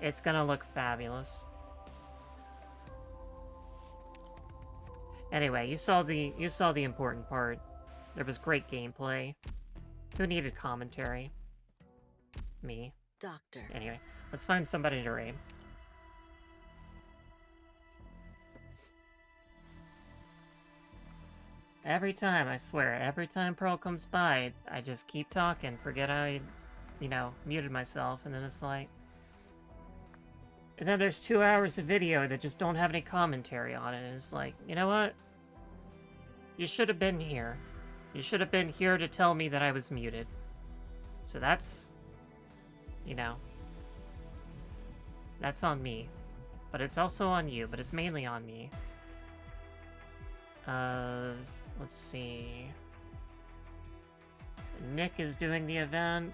It's gonna look fabulous. Anyway, you saw the important part. There was great gameplay. Who needed commentary? Me. Doctor. Anyway, let's find somebody to raid. Every time, I swear, every time Pearl comes by, I just keep talking, forget I, muted myself, and then it's like, And then there's 2 hours of video that just don't have any commentary on it. It's like, you know what? You should have been here. You should have been here to tell me that I was muted. So that's, you know, that's on me. But it's also on you, but it's mainly on me. Let's see. Nick is doing the event.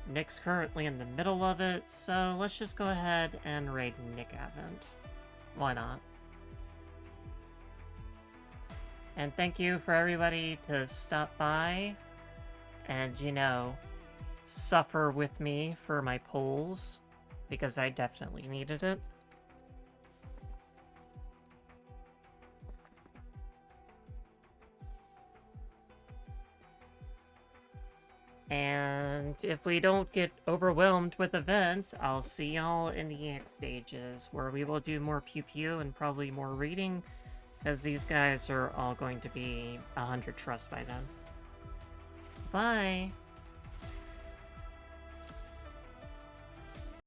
Nick's currently in the middle of it, so let's just go ahead and raid Nick Advent. Why not? And thank you for everybody to stop by and, you know, suffer with me for my polls, because I definitely needed it. And if we don't get overwhelmed with events, I'll see y'all in the next stages, where we will do more pew-pew and probably more reading, because these guys are all going to be 100 trust by then. Bye!